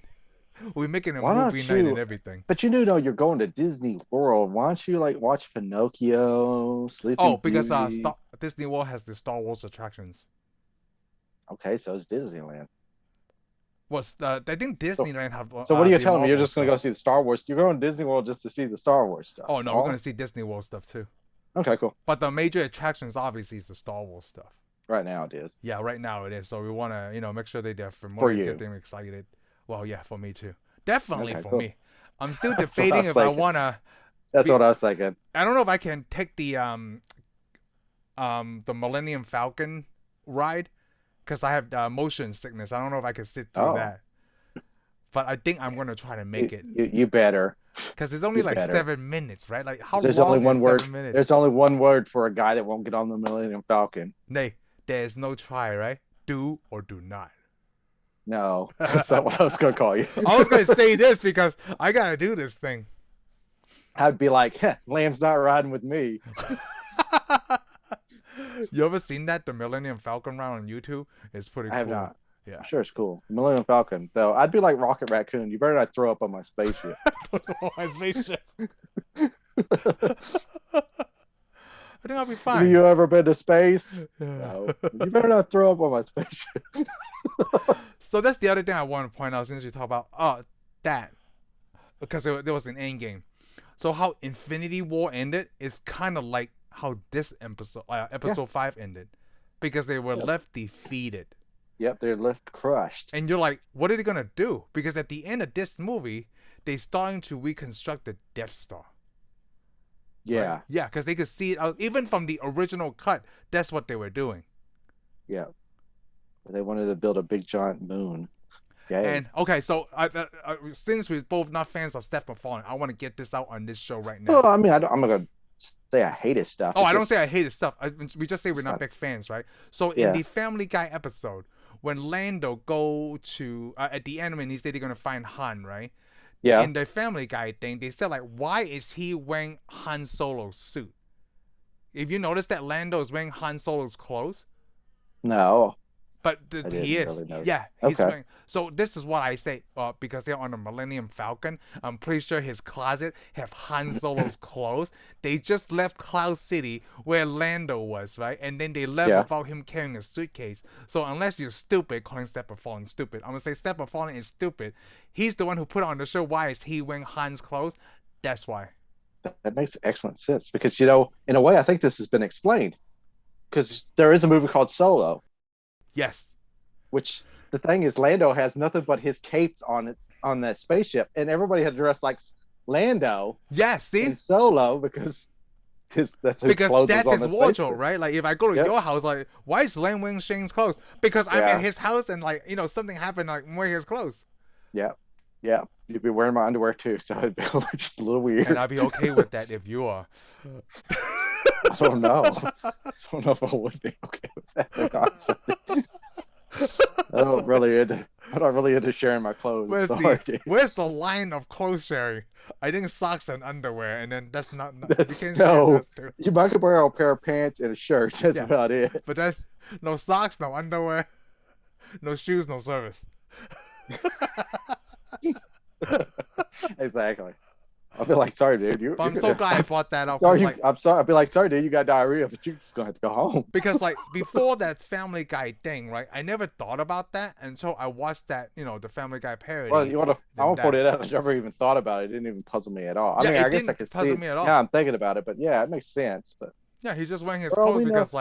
We're making a Why don't movie night you- and everything. But you do know you're going to Disney World. Why don't you like watch Pinocchio, Sleeping Oh, because Beauty? Disney World has the Star Wars attractions. Okay, so it's Disneyland. I think Disneyland have. So what are you the telling me? You're Marvel just going to go stuff. see the Star Wars? You're going to Disney World just to see the Star Wars stuff? Oh no, we're gonna see Disney World stuff too. Okay, cool. But the major attractions obviously is the Star Wars stuff. Right now it is. Yeah, right now it is. So we want to, make sure they're there for more For and you. get them excited. Well, yeah, for me too. Definitely Okay, for cool. me. I'm still That's what debating I if was I thinking. wanna. That's what I was thinking. I don't know if I can take the Millennium Falcon ride because I have motion sickness. I don't know if I can sit through that. But I think I'm gonna try to make it. You better. Because it's only like better. 7 minutes, right? Like how There's long only one is word. 7 minutes? There's only one word for a guy that won't get on the Millennium Falcon. Nay, there's no try, right? Do or do not. No, that's not what I was going to call you. I was gonna say this because I gotta do this thing. I'd be like, Lamb's not riding with me. You ever seen that? The Millennium Falcon round on YouTube? It's pretty cool. I have not. Yeah. I'm sure it's cool. Millennium Falcon, though. I'd be like Rocket Raccoon. You better not throw up on my spaceship. My spaceship. I think I'll be fine. Have you ever been to space? Yeah. No. You better not throw up on my spaceship. So that's the other thing I want to point out since you talk about that. Because there was an end game. So how Infinity War ended is kind of like how this episode 5 ended. Because they were left defeated. Yep, they're left crushed. And you're like, what are they going to do? Because at the end of this movie, they're starting to reconstruct the Death Star. Yeah. Right? Yeah, because they could see it out. Even from the original cut, that's what they were doing. Yeah. They wanted to build a big giant moon. Yeah. And, okay, so since we're both not fans of Steph McFarlane, I want to get this out on this show right now. Well, I mean, I'm not going to say I hate his stuff. Oh, I don't say I hate his stuff. We just say we're not big fans, right? So in the Family Guy episode, when Lando go to at the end when they're gonna find Han, right? Yeah. In the Family Guy thing, they said like, why is he wearing Han Solo's suit? If you notice that Lando is wearing Han Solo's clothes, No. but he is. Really Yeah, he's wearing. So this is what I say because they're on the Millennium Falcon. I'm pretty sure his closet have Han Solo's clothes. They just left Cloud City where Lando was, right? And then they left without him carrying a suitcase. So unless you're stupid, calling Steph McFarlane stupid, I'm gonna say Steph McFarlane is stupid. He's the one who put it on the show. Why is he wearing Han's clothes? That's why. That makes excellent sense because, in a way, I think this has been explained. Because there is a movie called Solo. Yes. Which the thing is, Lando has nothing but his capes on that spaceship, and everybody had dressed like Lando. Yeah, see, in Solo because that's his wardrobe, right? Like if I go to your house, like why is Len wearing Shane's clothes? Because I'm at his house, and like something happened, like I'm wearing his clothes. Yeah. You'd be wearing my underwear too, so it'd be just a little weird. And I'd be okay with that if you are. I don't know. I don't know if I would be okay with that. I'm not really into sharing my clothes. Where's the line of clothes sharing? I think socks and underwear, and then that's not you can't share those two. You might wear a pair of pants and a shirt. That's about it. But then no socks, no underwear, no shoes, no service. Exactly. I'll be like, sorry, dude. I'm so glad I brought that up. Sorry, I'm sorry. I'll be like, sorry, dude, you got diarrhea, but you're just gonna have to go home. Because like before that Family Guy thing, right? I never thought about that until I watched that, the Family Guy parody. Well, I won't put it out. I never even thought about it. It didn't even puzzle me at all. I mean, I guess I could see it. Yeah, I'm thinking about it, but yeah, it makes sense. But yeah, he's just wearing his clothes because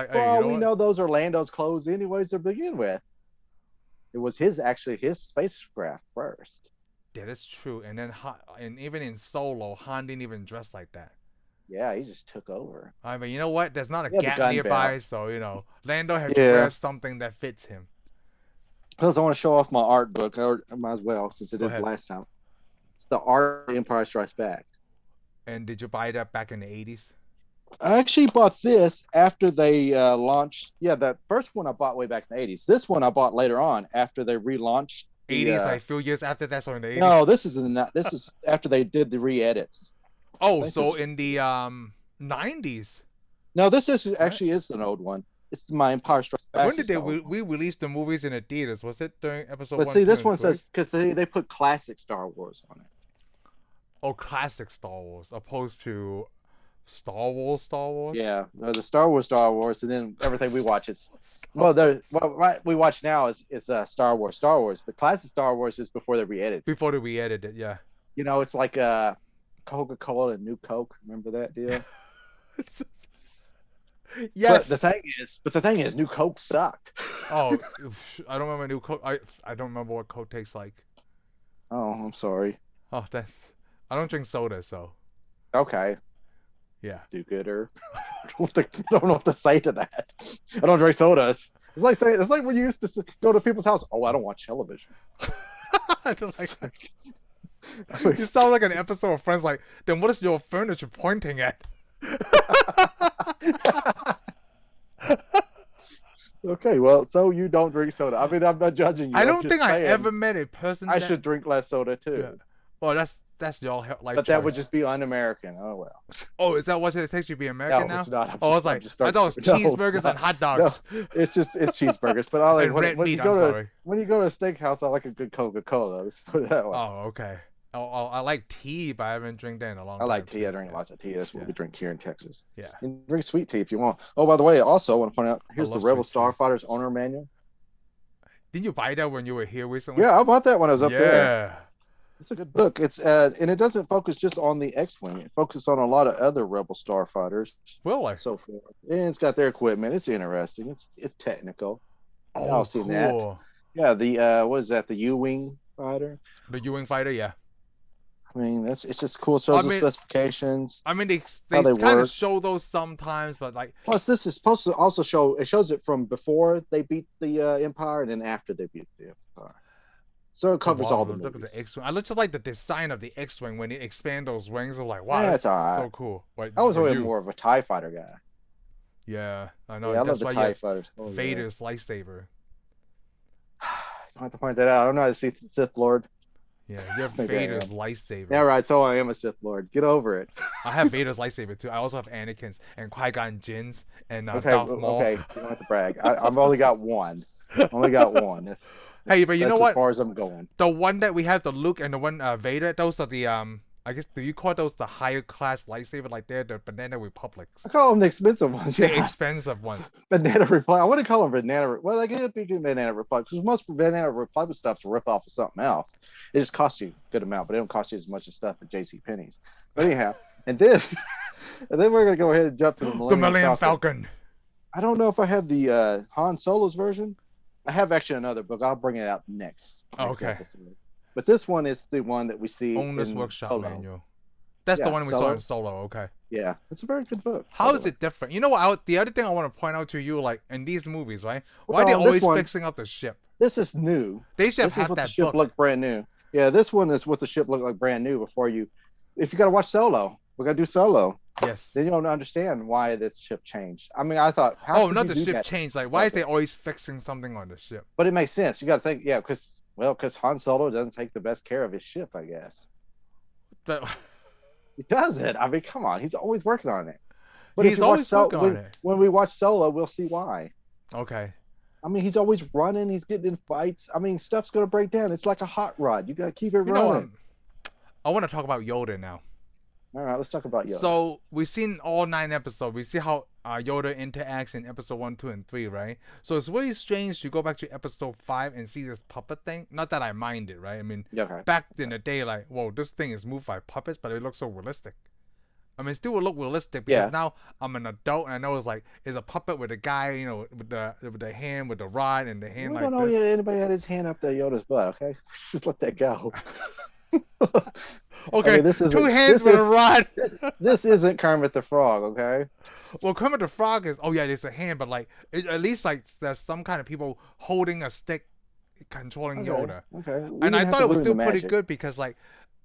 we know those are Lando's clothes anyways to begin with. It was his spacecraft first. That is true. And then and even in Solo, Han didn't even dress like that. Yeah, he just took over. I mean, you know what? There's not a gap nearby, so Lando had to wear something that fits him. Plus, I want to show off my art book. I might as well, since it is the last time. It's the Art of Empire Strikes Back. And did you buy that back in the 80s? I actually bought this after they launched. Yeah, the first one I bought way back in the 80s. This one I bought later on after they relaunched. 80s, like a few years after that, so in the 80s? No, this is after they did the re-edits. Oh, so in the 90s? No, this actually is an old one. It's my Empire Strikes Back. When did they release the movies in the theaters? Was it during episode 1? But see, this one says, because they put classic Star Wars on it. Oh, classic Star Wars, opposed to Star Wars, Star Wars. Yeah, the Star Wars, and then everything we watch is Star Wars. right we watch now is Star Wars. But classic Star Wars is before they re-edited. Before they re-edited, yeah. You know, it's like Coca-Cola and New Coke. Remember that deal? Yes. But the thing is, New Coke sucked. Oh, I don't remember new Coke. I don't remember what Coke tastes like. Oh, I'm sorry. Oh, I don't drink soda, so Okay, yeah. do gooder. I don't know what to say to that. I don't drink sodas. It's like when you used to go to people's house. Oh, I don't watch television. I don't like that. You sound like an episode of Friends. Like, then what is your furniture pointing at? Okay, well, so you don't drink soda. I mean, I'm not judging you. I don't think I ever met a person. I should drink less soda too. Yeah. Well, that's your life. But that would just be un-American. Oh well. Oh, is that what it takes you to be American now? It's not. Oh, I was like, I thought it was cheeseburgers and hot dogs. No, it's cheeseburgers. But I like when you go to a steakhouse, I like a good Coca-Cola. Let's put it that way. Oh, okay. Oh, I like tea, but I haven't drank that in a long time. I like tea. I drink lots of tea. That's what we drink here in Texas. Yeah. You can drink sweet tea if you want. Oh, by the way, also I want to point out, here's the Rebel Starfighters owner manual. Didn't you buy that when you were here recently? Yeah, I bought that when I was up there. Yeah. It's a good book. It's and it doesn't focus just on the X-wing. It focuses on a lot of other Rebel Starfighters. Really? So forth. And it's got their equipment. It's interesting. It's technical. Oh, I've seen cool. that. Yeah, the what is that? The U-wing fighter. The U-wing fighter, yeah. I mean, it's just cool. It shows the specifications. I mean, they kind of show those sometimes, but like. Plus, this is supposed to also show. It shows it from before they beat the Empire and then after they beat the Empire. So it covers all the movies. Look at the X-wing. I just like the design of the X-wing when they expand those wings. I'm like, wow, yeah, that's so cool. I was always more of a TIE fighter guy. Yeah, I know. Yeah, that's I love why the TIE fighters. Oh, Vader's lightsaber. I don't have to point that out. I don't know how to see Sith Lord. Yeah, you have Vader's lightsaber. Yeah, right. So I am a Sith Lord. Get over it. I have Vader's lightsaber too. I also have Anakin's and Qui-Gon Jinn's and Darth Maul. Okay, you don't have to brag. I've only got one. Hey, but you know what? As far as I'm going. The one that we have, the Luke and the one Vader, those are the I guess, do you call those the higher class lightsaber? Like they're the Banana Republics. I call them the expensive ones. The expensive one. Banana Republic. I wouldn't call them Banana. Well, they could be Banana Republic because most Banana Republic stuff's a rip off of something else. It just costs you a good amount, but it don't cost you as much as stuff at J.C. Penney's. But anyhow, and then we're gonna go ahead and jump to the Millennium Falcon. I don't know if I have the Han Solo's version. I have actually another book. I'll bring it out next. Okay. Episode. But this one is the one that we see. Owner's Workshop Solo. Manual. That's the one we saw in Solo. Okay. Yeah, it's a very good book. How is it different? You know what? The other thing I want to point out to you, like in these movies, right? Why are they always fixing up the ship? This is new. They should have that the ship look brand new. Yeah, this one is what the ship looked like brand new before you. If you got to watch Solo, we're gonna do Solo. Yes. Then you don't understand why this ship changed. I mean, I thought. Not the ship changed. Like, why is they always fixing something on the ship? But it makes sense. You got to think, yeah, because Han Solo doesn't take the best care of his ship, I guess. He doesn't. I mean, come on, he's always working on it. But he's always working on it. When we watch Solo, we'll see why. Okay. I mean, he's always running. He's getting in fights. I mean, stuff's gonna break down. It's like a hot rod. You got to keep it running. I want to talk about Yoda now. All right, let's talk about Yoda. So we've seen all 9 episodes. We see how Yoda interacts in episode 1, 2, and 3, right? So it's really strange to go back to episode 5 and see this puppet thing. Not that I mind it, right? I mean, back in the day, like, whoa, this thing is moved by puppets, but it looks so realistic. I mean, it still will look realistic because now I'm an adult and I know it's a puppet with a guy, you know, with the hand, with the rod and the hand like this. I don't know anybody had his hand up there Yoda's butt. Okay, just let that go. Okay, I mean, 2 hands with a rod. This isn't Kermit the Frog, okay? Well, Kermit the Frog is, there's a hand, but like at least like there's some kind of people holding a stick, controlling Yoda. Okay. And I thought it was still pretty good because like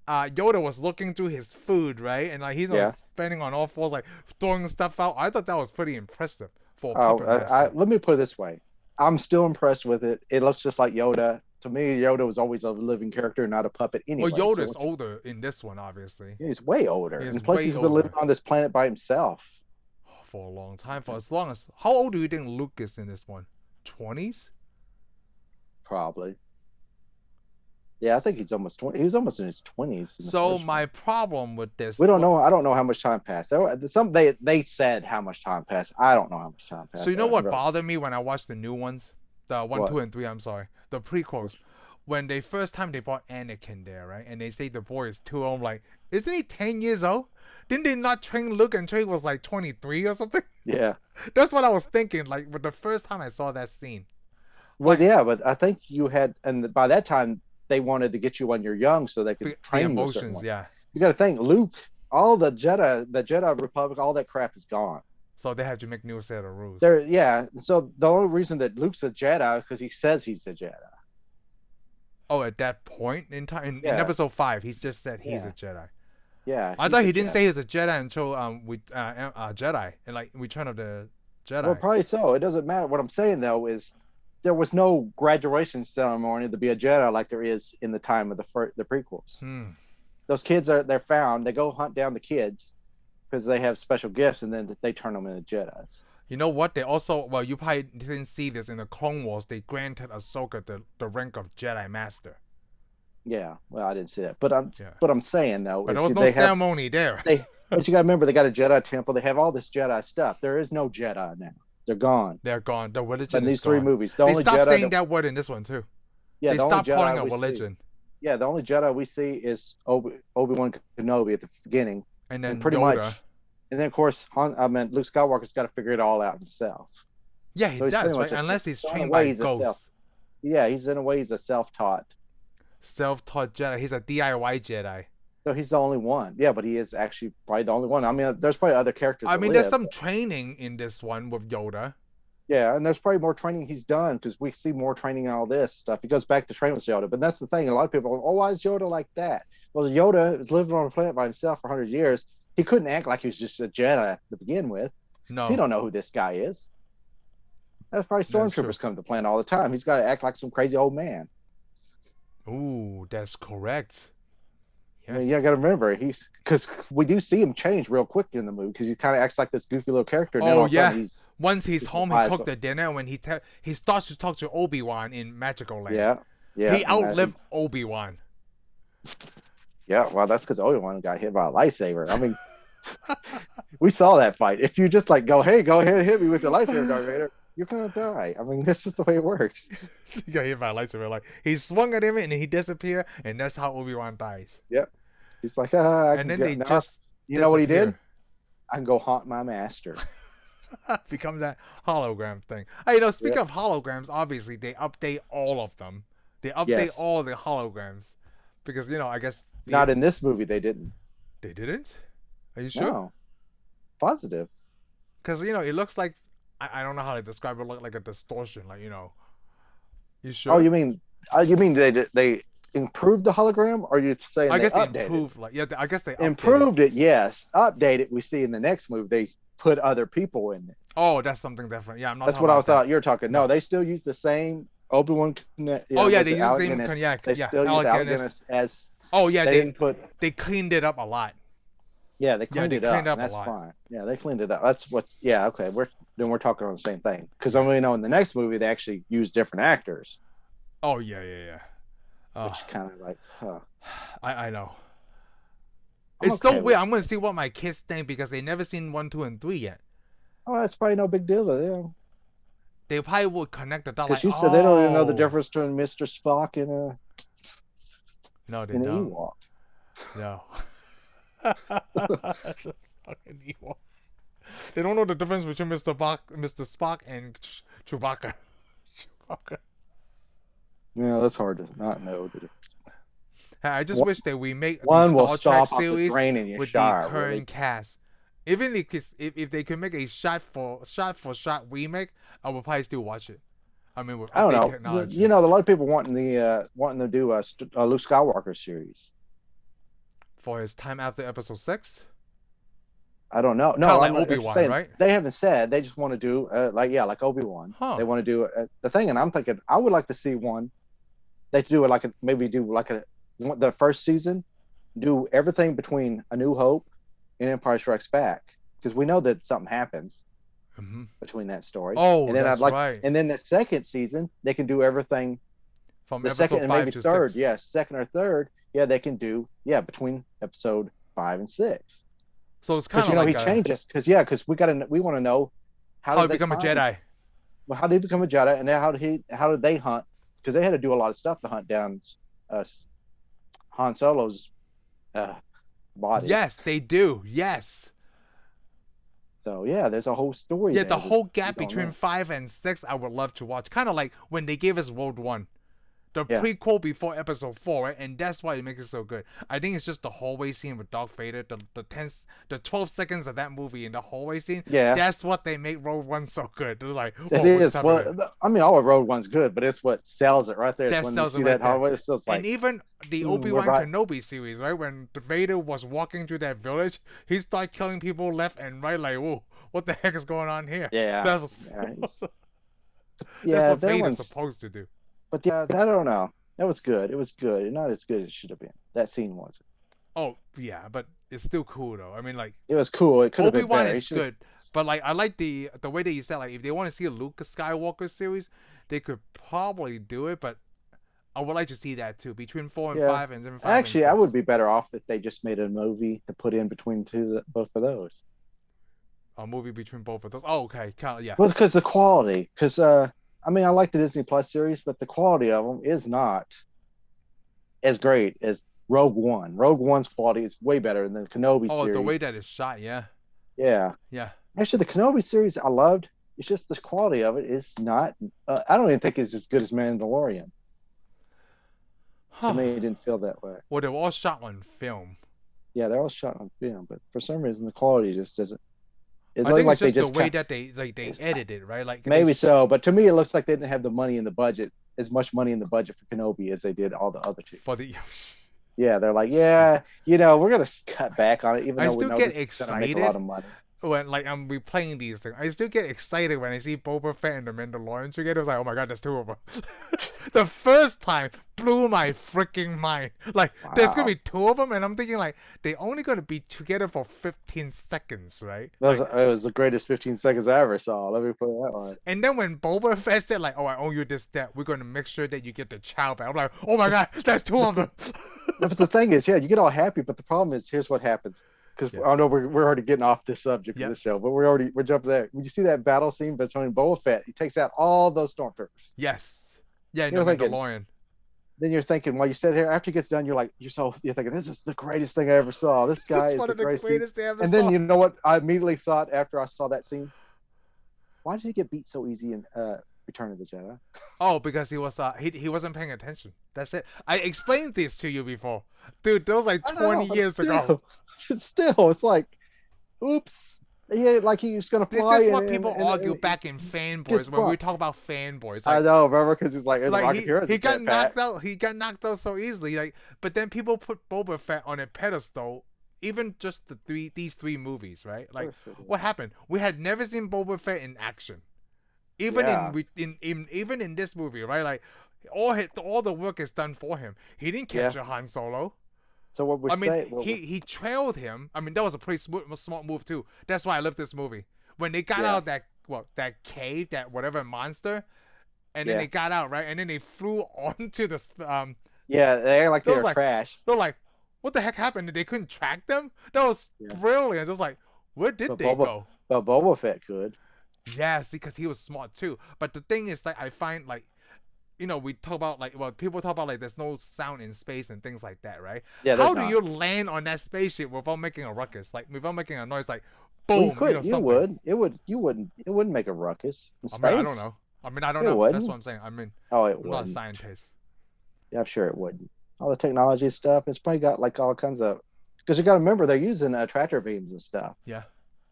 Yoda was looking through his food, right? And like he's not standing on all fours, like throwing stuff out. I thought that was pretty impressive for a puppet master. Let me put it this way: I'm still impressed with it. It looks just like Yoda. To me, Yoda was always a living character, not a puppet anyway. Well, Yoda's older in this one, obviously. Yeah, he's way older. And plus, he's been living on this planet by himself. For a long time. For as long as... How old do you think Luke is in this one? 20s? Probably. Yeah, I think he's almost 20. He was almost in his 20s in the So first one. my problem with this, We don't know. I don't know how much time passed. They said how much time passed. I don't know how much time so passed. you know I what really, bothered me when I watched the new ones, the one, what? two, and three. I'm sorry, the prequels. When they first time they brought Anakin there, right, and they say the boy is too old. I'm like, isn't he 10 years old? Didn't they not train Luke and Trey was like 23 or something? Yeah. That's what I was thinking. Like, with the first time I saw that scene, Well, like yeah, but I think you had, and by that time they wanted to get you when you're young so they could the train you a certain emotions, way. yeah. You got to think, Luke, all the Jedi Republic, all that crap is gone. So they have to make new set of rules. There, yeah. So the only reason that Luke's a Jedi is because he says he's a Jedi. Oh, at that point in time, in Yeah. episode 5, he's just said he's Yeah. a Jedi. Yeah, I he's thought a he didn't Jedi. say he's a Jedi until Jedi and like Return of the Jedi. Well, probably so. It doesn't matter. What I'm saying though is there was no graduation ceremony to be a Jedi like there is in the time of the prequels. Those kids they're found. They go hunt down the kids because they have special gifts, and then they turn them into Jedis. You know what? They also, well, you probably didn't see this in the Clone Wars. They granted Ahsoka the rank of Jedi Master. Yeah, well, I didn't see that, but I'm saying though, But there was no ceremony there. But you got to remember, they got a Jedi temple. They have all this Jedi stuff. There is no Jedi now. They're gone. They're gone. The religion In these is three gone. movies, They stopped saying that word in this one too. Yeah, they stopped calling it religion. Yeah, the only Jedi we see is Obi-Wan Kenobi at the beginning, and then pretty Yoda. much, and then of course, Luke Skywalker's got to figure it all out himself. Yeah, he does, right? Unless he's trained by ghosts. Yeah, he's in a way he's a self-taught Jedi. He's a DIY Jedi. So he's the only one. Yeah, but he is actually probably the only one. I mean, there's probably other characters. I mean, there's some training in this one with Yoda. Yeah, and there's probably more training he's done because we see more training and all this stuff. He goes back to train with Yoda. But that's the thing. A lot of people go, oh, why is Yoda like that? Well, Yoda has lived on a planet by himself for 100 years. He couldn't act like he was just a Jedi to begin with. No. So you don't know who this guy is. That's probably stormtroopers come to the planet all the time. He's got to act like some crazy old man. Ooh, that's correct. Yes. I mean, yeah, I got to remember because we do see him change real quick in the movie because he kind of acts like this goofy little character. And oh yeah, once he's home, he cooked the dinner. When he starts to talk to Obi-Wan in Magical Land. Yeah. He outlived Obi-Wan. Yeah, well, that's because Obi-Wan got hit by a lightsaber. I mean, we saw that fight. If you just like go ahead, hit me with the lightsaber, Darth Vader, you're gonna die. I mean, that's just the way it works. He got hit by a lightsaber. Like he swung at him and he disappeared, and that's how Obi-Wan dies. Yep. He's like, and then they just you know what he did? I can go haunt my master. Become that hologram thing. Hey, speaking of holograms, obviously they update all of them. They update all the holograms because I guess not in this movie they didn't. They didn't? Are you sure? No. Positive. Because it looks like I don't know how to describe it. Look like a distortion, like You sure? Oh, you mean they improved the hologram, or you saying I guess they improved? I guess they improved it. Yes, updated. We see in the next movie they put other people in it. Oh, that's something different. Yeah, I'm not. That's what I thought you were talking. No, they still use the same Obi-Wan. They use the same cognac. They still use Alec Guinness as. Oh yeah, they cleaned it up a lot. Yeah, they cleaned it up. That's fine. Yeah, they cleaned it up. That's what. Yeah, okay. We're talking on the same thing because I mean, in the next movie they actually use different actors. Oh yeah. Which kind of like, I know. It's so weird. I'm gonna see what my kids think because they never seen 1, 2, and 3 yet. Oh, that's probably no big deal to them. They probably would connect the dots. Because you said they don't even know the difference between Mr. Spock and a. No, they don't. Ewok. No. That's a fucking Ewok. They don't know the difference between Mr. Spock and Chewbacca. Yeah, that's hard to not know. I just wish that we make one the Star Trek series with the current cast. Even if they could make a shot for shot remake, I would probably still watch it. I mean, with I don't know. Technology. A lot of people wanting to do a Luke Skywalker series for his time after Episode 6. I don't know. No, like Obi-Wan, right? They haven't said. They just want to do like Obi-Wan. Huh. They want to do the thing, and I'm thinking I would like to see one. They do it the first season, do everything between A New Hope and Empire Strikes Back, because we know that something happens between that story. Oh, and then that's right. And then the second season, they can do everything from the episode second and 5 maybe to third, 6. yeah, second or third, yeah, they can do between episode 5 and 6. So it's kind Because of like he changes. Because we want to know how did to they become a find- Jedi. Well, how did he become a Jedi, and then how did they hunt? Because they had to do a lot of stuff to hunt down Han Solo's body. Yes, they do. Yes. So yeah, there's a whole story. Yeah, there the whole gap we don't between know. 5 and 6, I would love to watch. Kind of like when they gave us Rogue One. The Yeah. prequel before episode 4, right? And that's why it makes it so good. I think it's just the hallway scene with Darth Vader, the 12 seconds of that movie in the hallway scene. Yeah. That's what they make Rogue One so good. It was like, It is. Well, I mean, all of Road One's good, but it's what sells it right there. That When sells you it see right that hallway, there. it's just like, and even the we're Obi-Wan about- Kenobi series, right? When Vader was walking through that village, he started killing people left and right. Like, whoa, what the heck is going on here? yeah, That was, yeah, that's yeah, what that Vader's one's- supposed to do. But yeah, I don't know. That was good. It was good. Not as good as it should have been. That scene wasn't. Oh, yeah, but it's still cool, though. I mean, like, It was cool. It could have been Obi-Wan better. is good, but like I like the way that you said, like, if they want to see a Luke Skywalker series, they could probably do it, but I would like to see that too, between 4 and Yeah. 5 and then 5 Actually, and I 6. would be better off if they just made a movie to put in between both of those. A movie between both of those. Oh, okay, yeah. Well, because the quality. Because I mean, I like the Disney Plus series, but the quality of them is not as great as Rogue One. Rogue One's quality is way better than the Kenobi Oh, series. the way that it's shot, yeah. Yeah. Actually, the Kenobi series I loved. It's just the quality of it is not. I don't even think it's as good as Mandalorian. Huh. To me, it didn't feel that way. Well, they were all shot on film. Yeah, they're all shot on film, but for some reason the quality just doesn't. It I looked think like it's just they the just way that they edited, right? Like maybe they so, but to me it looks like they didn't have the money in the budget, as much money in the budget for Kenobi as they did all the other two. for the. Yeah, they're like, yeah, we're gonna cut back on it, even I though we still know get this is gonna make a excited lot of money. When like I'm replaying these things, I still get excited when I see Boba Fett and the Mandalorian together. It's like, oh my god, there's two of them. The first time blew my freaking mind. Like, there's gonna be two of them, and I'm thinking like they're only gonna be together for 15 seconds, right? It was the greatest 15 seconds I ever saw. Let me put it that way. And then when Boba Fett said like, "Oh, I owe you this debt. We're gonna make sure that you get the child back," I'm like, "Oh my god, that's two of them." But the thing is, yeah, you get all happy, but the problem is, here's what happens. Because I know we're already getting off this subject for this show, but we're jumping there. When you see that battle scene between Boba Fett, he takes out all those stormtroopers. Yes. Yeah, You're the thinking- Mandalorian. Then you're thinking, while you sit here, after he gets done, you're thinking, this is the greatest thing I ever saw. This guy This is is one the of the greatest. greatest they ever And saw. then you know what I immediately thought after I saw that scene? Why did he get beat so easy in Return of the Jedi? Oh, because he was he wasn't paying attention. That's it. I explained this to you before, dude. That was like I know, 20 but years ago. Still, it's like, oops. Yeah, like he was gonna This fly. is what and- people and- argue and- back in fanboys gets when we fucked. talk about fanboys. I Like, know, remember? Because he's like, like he got jetpack. knocked out. He got knocked out so easily. Like, but then people put Boba Fett on a pedestal. Even just these three movies, right? Like, what happened? We had never seen Boba Fett in action. Even Yeah. even in this movie, right? Like, all the work is done for him. He didn't capture Han Solo. So what we're I mean, saying, he trailed him. I mean, that was a pretty smart move too. That's why I love this movie. When they got Yeah. out of that cave, that whatever monster, and then Yeah. they got out, right, and then they flew onto the yeah, they act like Those they're like- trash. They're like, what the heck happened? They couldn't track them. That was Yeah. brilliant. It was like, where did But they Boba- go? But Boba Fett could. Yes, because he was smart too. But the thing is, like, I find like, we talk about like, well, people talk about like there's no sound in space and things like that, right? Yeah, How there's do not. you land on that spaceship without making a ruckus? Like without making a noise, like Well, boom. you could. You something. would. It would. You wouldn't. It wouldn't make a ruckus. In I mean, I space? don't know. I don't It know. wouldn't. That's what I'm saying. I mean, Oh, it I'm not a would. scientist. Yeah, I'm sure it wouldn't. All the technology stuff. It's probably got like all kinds of. Because you got to remember they're using tractor beams and stuff. Yeah.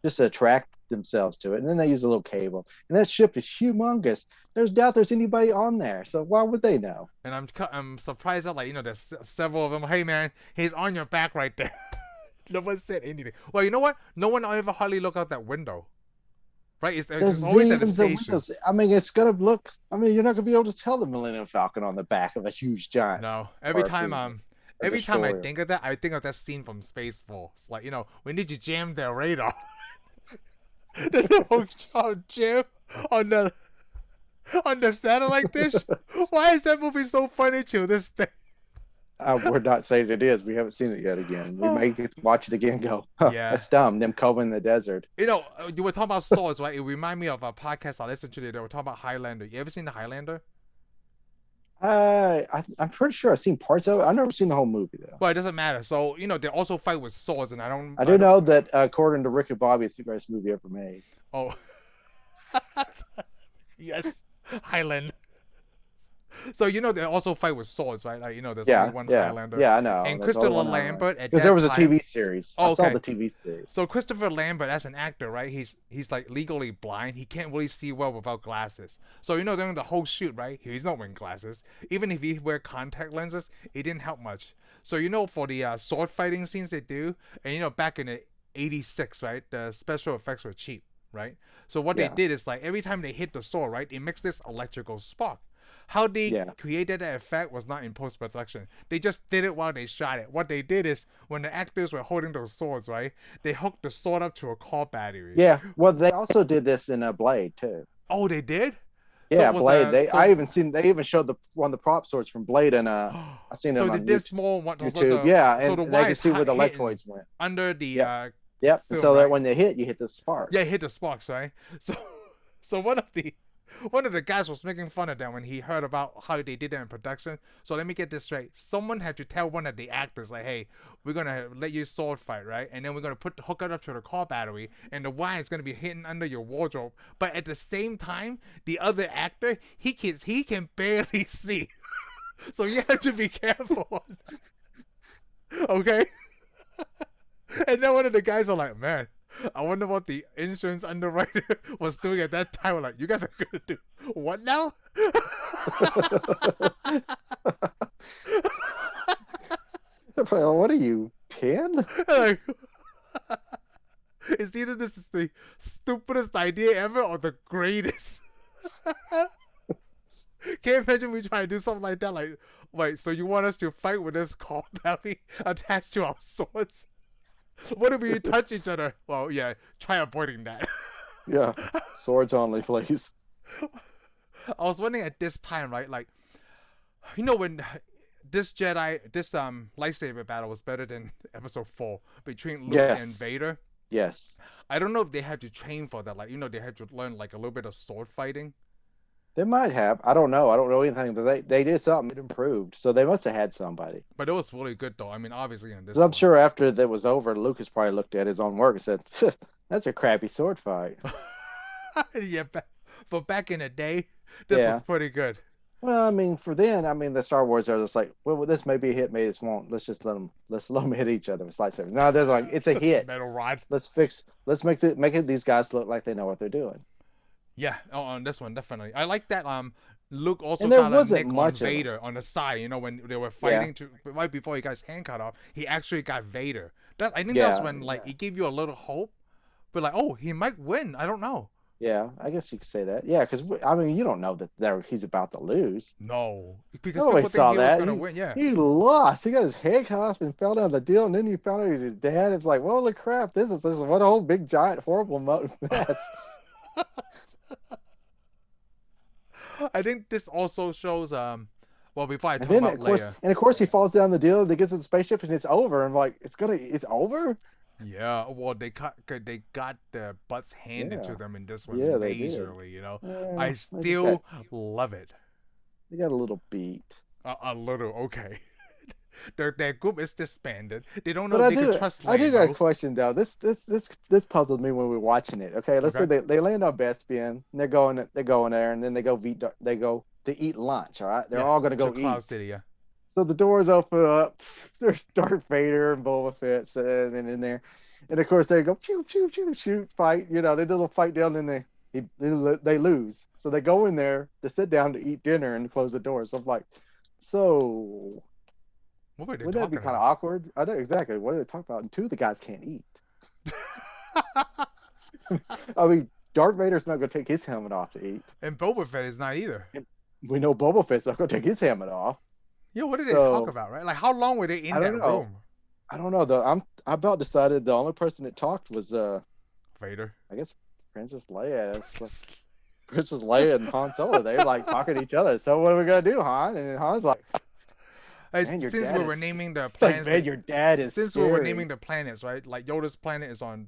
Just to attract themselves to it, and then they use a little cable. And that ship is humongous. There's doubt there's anybody on there. So why would they know? And I'm surprised that like there's several of them. Hey man, he's on your back right there. No one said anything. Well, you know what? No one ever hardly look out that window. Right? It's There's always at the zillions of station. windows. I mean, it's gonna look. I mean, you're not gonna be able to tell the Millennium Falcon on the back of a huge giant. No. Every time every time I destroyer. think of that, I think of that scene from Spaceballs. Like, we need to jam their radar. The little child jam on the on the satellite dish. Why is that movie so funny to this day? We're not saying it is. We haven't seen it yet again. We may get to watch it again and go, huh, Yeah. that's dumb. Them combing in the desert. You know, you were talking about swords, right? It reminded me of a podcast I listened to. They were talking about Highlander. You ever seen the Highlander? I'm pretty sure I've seen parts of it. I've never seen the whole movie though. Well, it doesn't matter. So, you know, they also fight with swords, and I do know that according to Rick and Bobby, it's the greatest movie ever made. Oh. Yes. Highlander. So, you know, they also fight with swords, right? Like, you know, there's only one Highlander. Yeah, I know. And Christopher Lambert at that because there was a time, TV series. Oh, I saw okay. the TV series. So Christopher Lambert, as an actor, right? He's like legally blind. He can't really see well without glasses. So, you know, during the whole shoot, right? He's not wearing glasses. Even if he wear contact lenses, it didn't help much. So, you know, for the sword fighting scenes they do, and you know, back in the 86, right? The special effects were cheap, right? So what they did is like every time they hit the sword, right? It makes this electrical spark. How they created that effect was not in post-production. They just did it while they shot it. What they did is, when the actors were holding those swords, right, they hooked the sword up to a car battery. Yeah, well, they also did this in Blade, too. Oh, they did? Yeah, so Blade. They even showed one of the prop swords from Blade, and I seen them on this small one, YouTube. So and they can see where the electrodes went. Under the... Yep, film, so that when they hit, you hit the sparks. Yeah, hit the sparks, right? So one of the guys was making fun of them when he heard about how they did that in production. So let me get this straight. Someone had to tell one of the actors, like, hey, we're going to let you sword fight, right? And then we're going to hook it up to the car battery, and the wire is going to be hidden under your wardrobe. But at the same time, the other actor, he can barely see. So you have to be careful. Okay? And then one of the guys are like, man, I wonder what the insurance underwriter was doing at that time. We're like, you guys are going to do what now? What are you, 10? Like, it's either this is the stupidest idea ever or the greatest. Can't imagine we try to do something like that. Like, wait, so you want us to fight with this car battery attached to our swords? What if we touch each other? Well, yeah, try avoiding that. Yeah, swords only, please. I was wondering at this time, right? Like, you know, when this lightsaber battle was better than episode 4 between Luke and Vader. Yes. I don't know if they had to train for that. Like, you know, they had to learn like a little bit of sword fighting. They might have. I don't know. I don't know anything, but they did something. It improved. So they must have had somebody. But it was really good, though. I mean, obviously in this. I'm sure after that was over, Lucas probably looked at his own work and said, "That's a crappy sword fight." Yeah, but back in the day, this was pretty good. Well, I mean, for then, the Star Wars are just like, well, this may be a hit, maybe this won't. Let's just let them hit each other with lightsabers. No, they're like, it's a hit. Metal rod. Let's make it these guys look like they know what they're doing. Yeah, on this one definitely. I like that. Luke also got a nick on Vader on the side. You know, when they were fighting right before he got his hand cut off, he actually got Vader. I think that's when he gave you a little hope, but like, oh, he might win. I don't know. Yeah, I guess you could say that. Yeah, because you don't know that he's about to lose. No, because people think he was going to win. Yeah, he lost. He got his head cut off and fell down the deal, and then you found out he was his dad. It's like, holy crap! This is what a whole big giant horrible mess. I think this also shows well, before I talk about Leia. And of course he falls down the deal, they get to the spaceship and it's over. I'm like, it's over? Yeah, well they got their butts handed to them in this one majorly, you know. Yeah, I still love it. They got a little beat. A little, okay. Their group is disbanded. They don't know if they can trust Leia. I do got a question though. This puzzled me when we were watching it. Okay, let's say they land on Bespin, and they're going there, and then they go to eat lunch. All right, they're all gonna go eat. Cloud City, yeah. So the doors open up. There's Darth Vader and Boba Fett sitting in there, and of course they go shoot, shoot, shoot, shoot, fight. You know, they do a little fight down, and they lose. So they go in there to sit down to eat dinner and close the doors. So I'm like, so. Wouldn't that be kind of awkward? I know exactly. What do they talk about? And two of the guys can't eat. I mean, Darth Vader's not going to take his helmet off to eat. And Boba Fett is not either. And we know Boba Fett's not going to take his helmet off. Yeah, what did they talk about, right? Like, how long were they in that room? I don't know, though. I about decided the only person that talked was Vader. I guess Princess Leia. Princess Leia and Han Solo. They're like talking to each other. So what are we gonna do, Han? And Han's like, man, your Since dad we were is. naming the He's like, planets, man, your dad is since we were naming scary. the planets, right? Like Yoda's planet is on.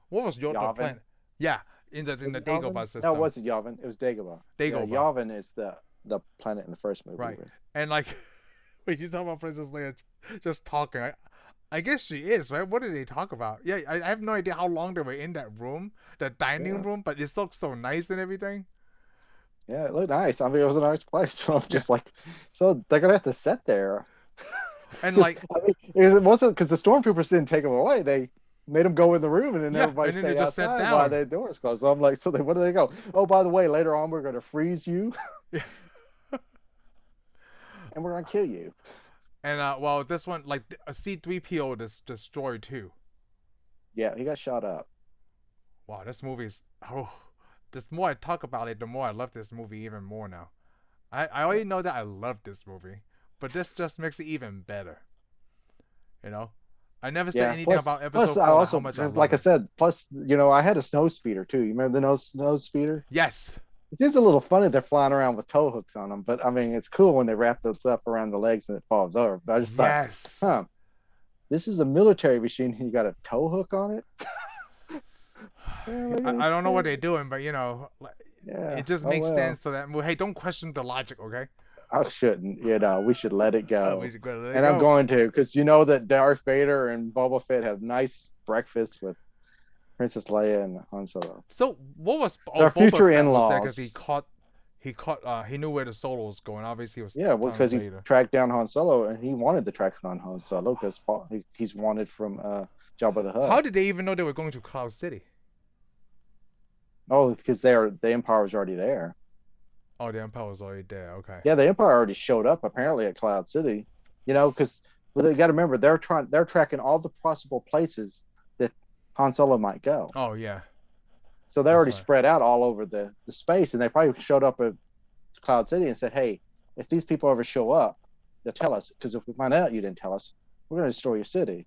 What was Yoda Yavin. planet? Yeah, in Was the it Yavin? Dagobah No, system. it wasn't Yavin. It was Dagobah. Yeah, Dagobah, Yavin is the planet in the first movie. right? And like when you talk about Princess Leia just talking, I guess she is, right? What did they talk about? Yeah, I have no idea how long they were in that room, that dining room, but it looked so nice and everything. Yeah, it looked nice. I mean, it was a nice place. So I'm Yeah, just like, so they're gonna have to sit there. and Because like I mean, it wasn't because the stormtroopers didn't take them away. They made them go in the room, and then yeah, everybody and then they stayed just sat outside while down. the doors closed. So I'm like, so they, where do they go? Oh, by the way, later on we're gonna freeze you Yeah. and we're gonna kill you. And well, this one like a C-3PO destroyed too. Yeah, he got shot up. Wow, this movie is the more I talk about it, the more I love this movie even more now. I already know that I love this movie, but this just makes it even better. You know, I never said Yeah. anything Plus, about plus episode I 4 and how also much I love like I it. said, plus I had a snow speeder too. You remember the snow speeder? Yes, It is a little funny they're flying around with tow hooks on them, but I mean it's cool when they wrap those up around the legs and it falls over. But I just thought, yes. huh, this is a military machine and you got a tow hook on it. Yeah, I don't know what they're doing, but yeah. it just Oh makes well. sense for that. Hey, don't question the logic, okay? I shouldn't. We should let it We go. should go let it And I'm go. going to, because you know that Darth Vader and Boba Fett have nice breakfast with Princess Leia and Han Solo. So what was Their Boba future Fett was there because in-laws. he knew where the Solo was going. Obviously, he was Yeah, well, Darth because he Vader. tracked down Han Solo, and he wanted to track down Han Solo because he's wanted from Jabba the How Hutt. did they even know they were going to Cloud City? Oh, because the Empire was already there. Oh, the Empire was already there. Okay. Yeah, the Empire already showed up apparently at Cloud City. Because they got to remember they're tracking all the possible places that Han Solo might go. Oh yeah, So they're that's already right. spread out all over the space, and they probably showed up at Cloud City and said, "Hey, if these people ever show up, they'll tell us. Because if we find out you didn't tell us, we're going to destroy your city."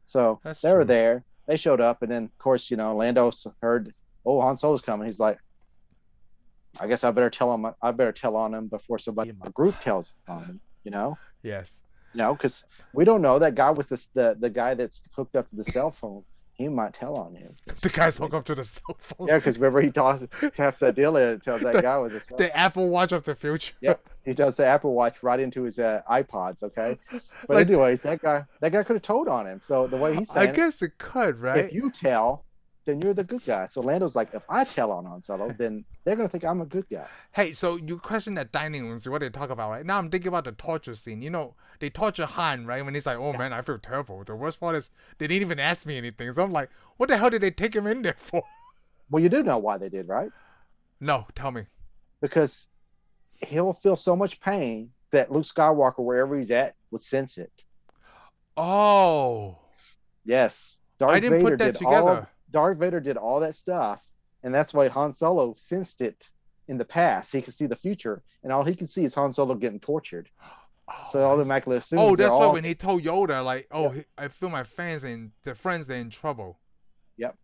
So That's they were true. there. They showed up, and then of course, Lando heard, "Oh, Han Solo's coming." He's like, "I guess I better tell him. I better tell on him before somebody in my group tells on him." Yes. Because we don't know that guy with the guy that's hooked up to the cell phone. He might tell on him. The guys hook up to the cell phone. Yeah, because remember he taps that deal in and tells that guy with the cell phone. The Apple Watch of the future. Yep, he does the Apple Watch right into his iPods. Okay, but Like, anyways, that guy could have told on him. So the way he's I saying it, guess it could, if right? you tell, then you're the good guy. So Lando's like, if I tell on Han Solo, then they're gonna think I'm a good guy. Hey, so you question that dining room, so what they talk about, right? Now I'm thinking about the torture scene. They torture Han, right? When he's like, oh Yeah. man, I feel terrible. The worst part is they didn't even ask me anything. So I'm like, what the hell did they take him in there for? Well, you do know why they did, right? No, tell me. Because he'll feel so much pain that Luke Skywalker, wherever he's at, would sense it. Oh, Yes, I didn't put that together. Darth Vader did all that stuff, and that's why Han Solo sensed it in the past. He could see the future, and all he can see is Han Solo getting tortured. So Oh, automatically assumes oh, they're that's why all. when he told Yoda, like, oh, Yep. I feel my fans and the friends they're in trouble. Yep.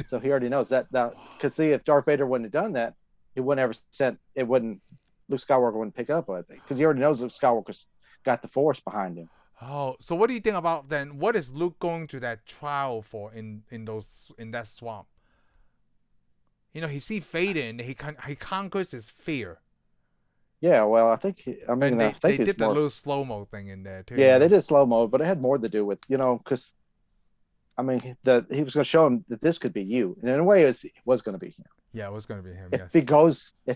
So he already knows that. Because see, if Darth Vader wouldn't have done that, he wouldn't ever sent. It wouldn't. Luke Skywalker wouldn't pick up on it because he already knows Luke Skywalker's got the Force behind him. Oh, so what do you think about then? What is Luke going to that trial for in that swamp? He sees Vader and he conquers his fear. Yeah, well, I think. I And think they it's did the more. little slow mo thing in there too. Yeah, they did slow mo, but it had more to do with because I mean that he was going to show him that this could be you, and in a way, it was going to be him. Yeah, it was gonna be him. If Yes.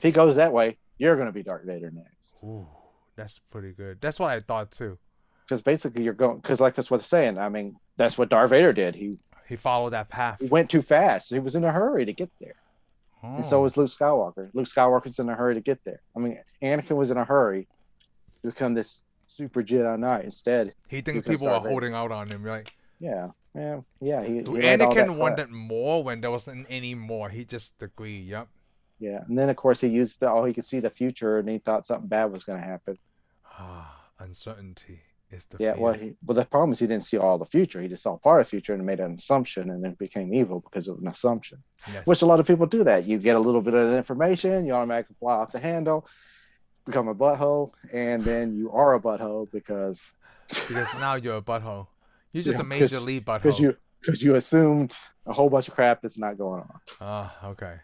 he goes that way, you're going to be Darth Vader next. Ooh, that's pretty good. That's what I thought too. Because basically, you're going because like that's what it's saying. I mean, that's what Darth Vader did. He He followed that path. went too fast. He was in a hurry to get there. And so Oh. was Luke Skywalker. Luke Skywalker's in a hurry to get there. I mean, Anakin was in a hurry to become this super Jedi Knight. Instead, He thinks because people are Darth Vader. holding out on him, right? Yeah. He laid all that Anakin crap. wanted more when there wasn't any more. He just agreed. Yep. Yeah, and then of course he used he could see the future, and he thought something bad was going to happen. Uncertainty. It's the Yeah, fear. well, the problem is he didn't see all the future. He just saw part of the future and made an assumption, and then became evil because of an assumption. Which a Yes. lot of people do that. You get a little bit of the information, you automatically fly off the handle, become a butthole, and then you are a butthole because Because now you're a butthole. You're you just a know major league because butthole. you assumed a whole bunch of crap that's not going on. Ah, okay.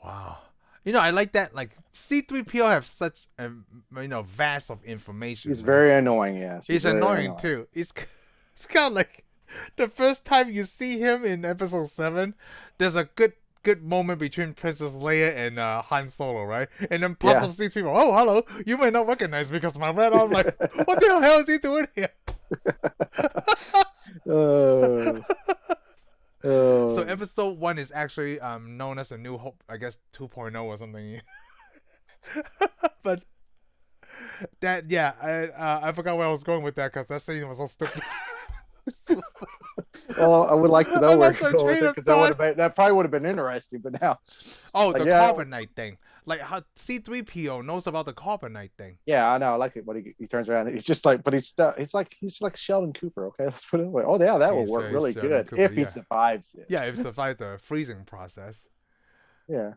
Wow. I like that. Like C3PO have such a vast of information, He's right? very annoying. Yes, he's It's very annoying annoying. too. It's kind of like the first time you see him in Episode 7. There's a good moment between Princess Leia and Han Solo, right? And then pops Yeah. up C3PO. Oh, hello. You may not recognize me because my red arm. Like, what the hell is he doing here? Oh, So oh. Episode 1 is actually known as A New Hope, I guess 2.0 or something. But that, yeah, I forgot where I was going with that because that scene was so stupid. Well, I would like to know I where lost to my go with train it of because thought. that probably would have been interesting. But now, Oh, like, the yeah, carbonite thing. Like how C3PO knows about the carbonite thing. yeah, I know. I like it when he turns around. He's just like, but he's like Sheldon Cooper. Okay, let's put it this way. Oh yeah, that will He's work very really Sheldon good Cooper, if he yeah. survives this. Yeah, it survived the freezing process. Yeah.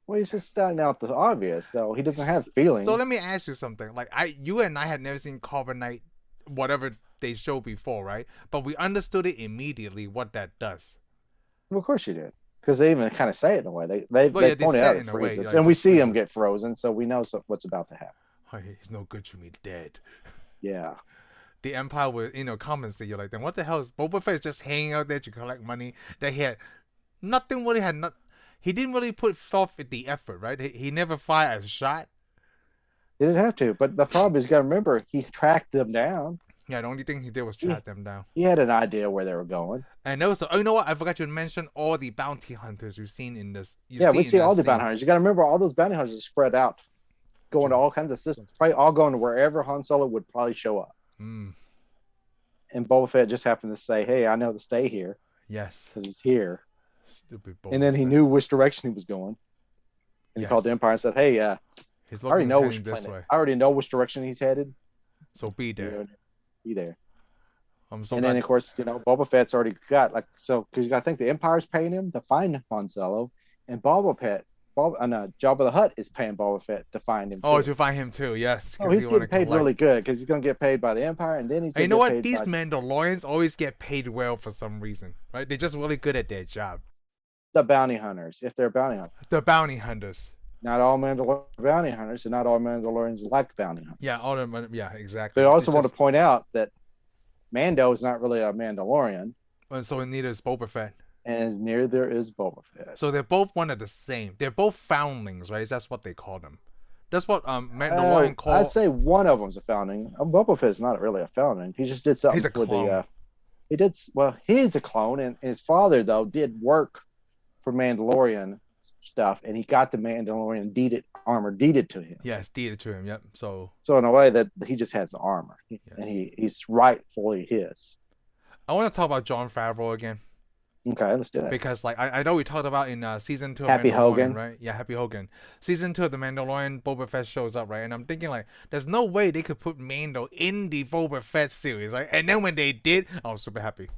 Well, he's just starting out the obvious, though. He doesn't have So feelings. let me ask you something. Like you and I had never seen carbonite, whatever they showed before, right? But we understood it immediately what that does. Well, of course you did, because they even kind of say it in a way. Well, They yeah, they point it out said it in a way, freezes, like and we just see him freezes. get frozen, so we know what's about to happen. Oh, he's no good to me, dead. Yeah. The Empire will, compensate you like that. What the hell is Boba Fett is just hanging out there to collect money that he had nothing really had not. He didn't really put forth the effort, right? He never fired a shot. He didn't have to, but the problem is, you got to remember, he tracked them down. Yeah, the only thing he did was He, track them down. he had an idea where they were going. And also, oh, you know what? I forgot to mention all the bounty hunters you've seen in this. Yeah, we see all the bounty hunters. You got to remember, all those bounty hunters are spread out, going to all kinds of systems, probably all going to wherever Han Solo would probably show up. Mm. And Boba Fett just happened to say, "Hey, I know to stay here Yes. because he's here." Stupid Boba And then he Fett. knew which direction he was going. And he called the Empire and said, "Hey, His I already looking know heading which this planet. way. I already know which direction he's headed. So be there. Be there." I'm so And glad. then, of course, Boba Fett's already got because you got to think the Empire's paying him to find Han Solo, and Jabba the Hutt is paying Boba Fett to find him. Oh, too. to find him too. Yes. Oh, he's getting paid really good because he's going to get paid by the Empire, and then he's. And you going know to what? get paid These by Mandalorians always get paid well for some reason, right? They're just really good at their job. the bounty hunters, if they're bounty hunters. The bounty hunters. Not all Mandalorian bounty hunters, and not all Mandalorians like bounty hunters. Yeah, all them. Yeah, exactly. But I also want to point out that Mando is not really a Mandalorian, And so neither is Boba Fett. and neither is Boba Fett. So they're both one of the same. They're both foundlings, right? That's what they call them. That's what Mandalorian call. I'd say one of them's a founding. Boba Fett is not really a founding. He just did something He's a clone. He did well. He's a clone, and his father though did work for Mandalorian stuff, and he got the Mandalorian armor deeded to him. Yes, deeded to him. Yep. So in a way that he just has the armor, and he's rightfully his. I want to talk about Jon Favreau again. Okay, let's do it. Because I know we talked about in season 2 of Happy Mandalorian, Hogan. right? Yeah, Happy Hogan. Season 2 of the Mandalorian, Boba Fett shows up, right? And I'm thinking like, there's no way they could put Mando in the Boba Fett series, right? And then when they did, I was super happy.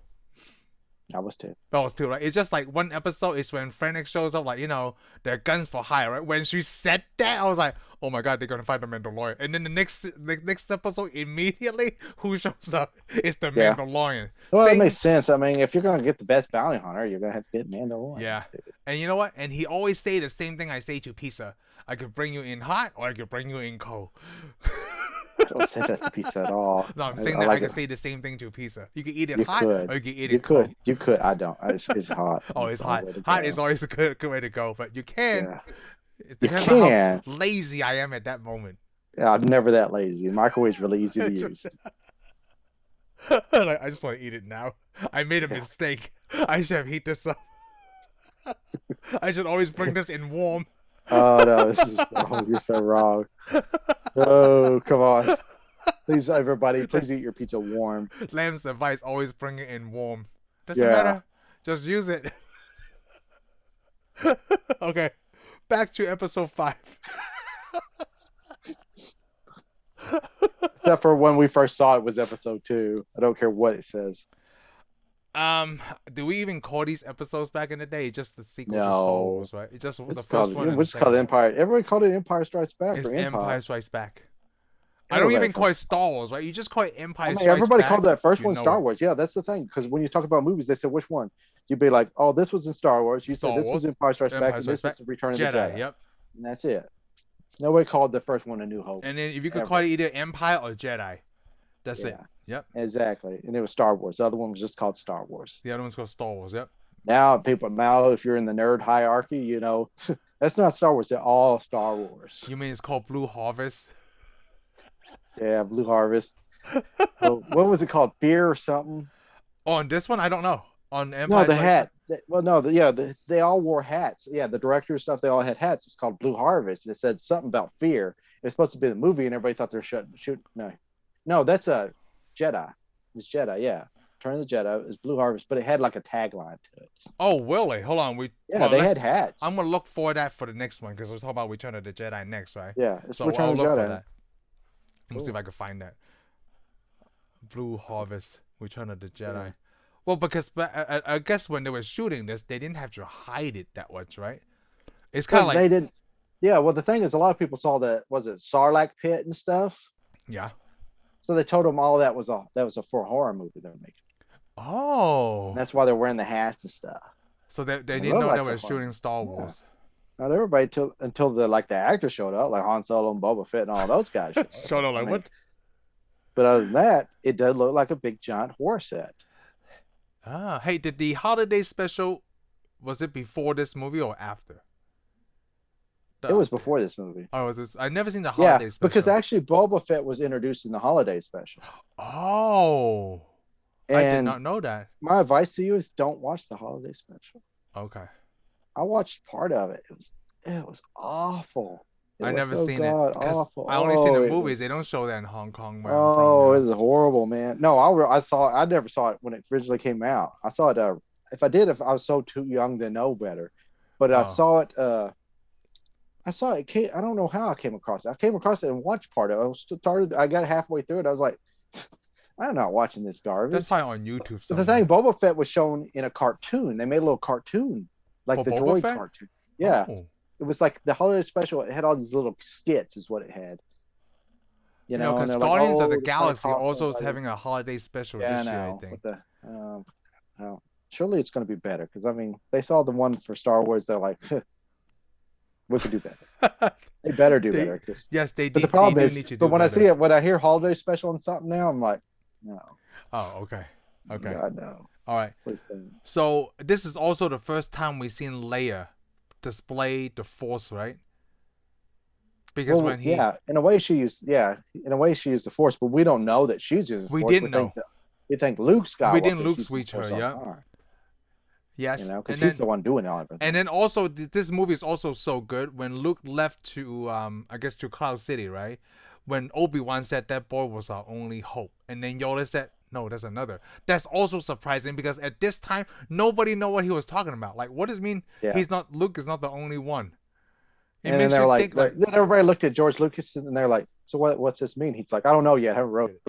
I was too. That was too, right? It's just like one episode is when Fennec shows up, like, they're guns for hire, right? When she said that, I was like, oh my god, they're gonna find the Mandalorian. And then the next episode, immediately, who shows up? It's the Mandalorian. Well, it makes sense. I mean, if you're gonna get the best bounty hunter, you're gonna have to get Mandalorian. Yeah. And you know what? And he always say the same thing I say to pizza. I could bring you in hot or I could bring you in cold. I don't say that to pizza at all. No, I'm saying that I can say the same thing to pizza. You can eat it hot or you can eat it cold. cold. You could. I don't. It's hot. Oh, it's hot. Hot is always a good way to go, but you can. Yeah. It depends on how lazy I am at that moment. Yeah, I'm never that lazy. The microwave's really easy to use. Like, I just want to eat it now. I made a mistake. I should have heat this up. I should always bring this in warm. Oh no, you're so wrong. Oh, come on. Please, everybody, please eat your pizza warm. Lamb's advice: always bring it in warm. Doesn't matter. Just use it. Okay, back to episode 5. Except for when we first saw it was episode 2. I don't care what it says. Do we even call these episodes back in the day? Just the sequel to Star No. Wars, right? It's just the It's first called, one. we just call it Empire. Everybody called it Empire Strikes Back It's or Empire. Empire Strikes Back. I don't even call it Star Wars, right? You just call it Empire Strikes everybody Back. called that first one know Star it. Wars. Yeah, that's the thing. Because when you talk about movies, they said which one. You'd be like, oh, this was in Star Wars. You Star said this Wars, was Empire Strikes Empire Back, and Strikes this Back, was Return of Jedi. the Jedi. Yep. And that's it. Nobody called the first one A New Hope. And then if you could ever. call it either Empire or Jedi, that's it. Yeah. Yep. Exactly. And it was Star Wars. The other one was just called Star Wars. The other one's called Star Wars. Yep. Now, if you're in the nerd hierarchy, you know, that's not Star Wars. They're all Star Wars. You mean it's called Blue Harvest? Yeah, Blue Harvest. So, what was it called? Fear or something? On this one, I don't know. On Empire. No, the hat. They all wore hats. Yeah, the director and stuff, they all had hats. It's called Blue Harvest. And it said something about fear. It's supposed to be the movie, and everybody thought they were shooting. No, that's a Jedi. It's Jedi, yeah. Turn of the Jedi is Blue Harvest, but it had like a tagline to it. Oh, really? Hold on. They had hats. I'm gonna look for that for the next one because we're talking about Return of the Jedi next, right? Yeah, it's so Return I'll of the look Jedi. for that. Let me see if I can find that. Blue Harvest, Return of the Jedi. Yeah. Well, because I guess when they were shooting this, they didn't have to hide it that much, right? It's kind of like they didn't. Yeah, well, the thing is, a lot of people saw was it Sarlacc pit and stuff. Yeah. So they told them all that was a for a horror movie they were making. Oh. And that's why they're wearing the hats and stuff. So they didn't know they were shooting Star Wars. Yeah. Not everybody until the actors showed up, like Han Solo and Boba Fett and all those guys. Showed up like what? But other than that, it does look like a big giant horror set. Ah, hey, did the holiday special, was it before this movie or after? It was before this movie. Oh, was this? I never seen the holiday special. Because actually Boba Fett was introduced in the holiday special. Oh. And I did not know that. My advice to you is don't watch the holiday special. Okay. I watched part of it. It was awful. I never seen it. Awful. I only seen the movies. They don't show that in Hong Kong. Where I'm from, it was horrible, man. No, I never saw it when it originally came out. I saw it. If I was so too young to know better, but I saw it. I don't know how I came across it. I came across it and watched part of it. I got halfway through it. I was like, I'm not watching this garbage. That's probably on YouTube. But the thing, Boba Fett was shown in a cartoon. They made a little cartoon, like the droid cartoon. Yeah. Oh. It was like the holiday special. It had all these little skits, is what it had. You know, because Guardians of the Galaxy also is having a holiday special this year, I think. Surely it's going to be better because they saw the one for Star Wars. They're like, we could do better. They better do better. Yes, they do. But the problem is, when I see it, when I hear holiday special on something now, I'm like, no. Oh, okay. Okay. God, no. All right. So this is also the first time we've seen Leia display the Force, right? Because in a way she used the Force, but we don't know that she's using the Force. We didn't know. We think Luke Skywalker. We didn't Luke switch her, yeah. Yes, because he's the one doing all of it. And then also, this movie is also so good when Luke left to, I guess, to Cloud City, right? When Obi-Wan said that boy was our only hope, and then Yoda said, "No, there's another." That's also surprising because at this time nobody know what he was talking about. Like, what does it mean? Yeah. Luke is not the only one. And then they're like, then everybody looked at George Lucas and they're like, "So what's this mean?" He's like, "I don't know yet. I haven't wrote it."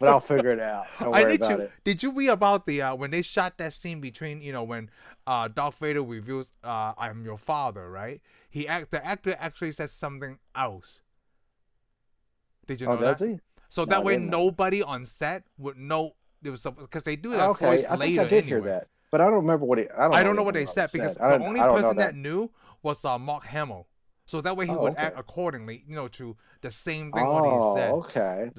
But I'll figure it out. Don't worry about it. Did you read about the when they shot that scene between when Darth Vader reveals I'm your father, right? The actor actually says something else. Did you know that? Does he? So that way nobody on set would know there was something because they do that voice later I did hear that, but I don't remember what I don't know what they said because the only person that knew was Mark Hamill. So that way he would act accordingly, to the same thing what he said. Okay.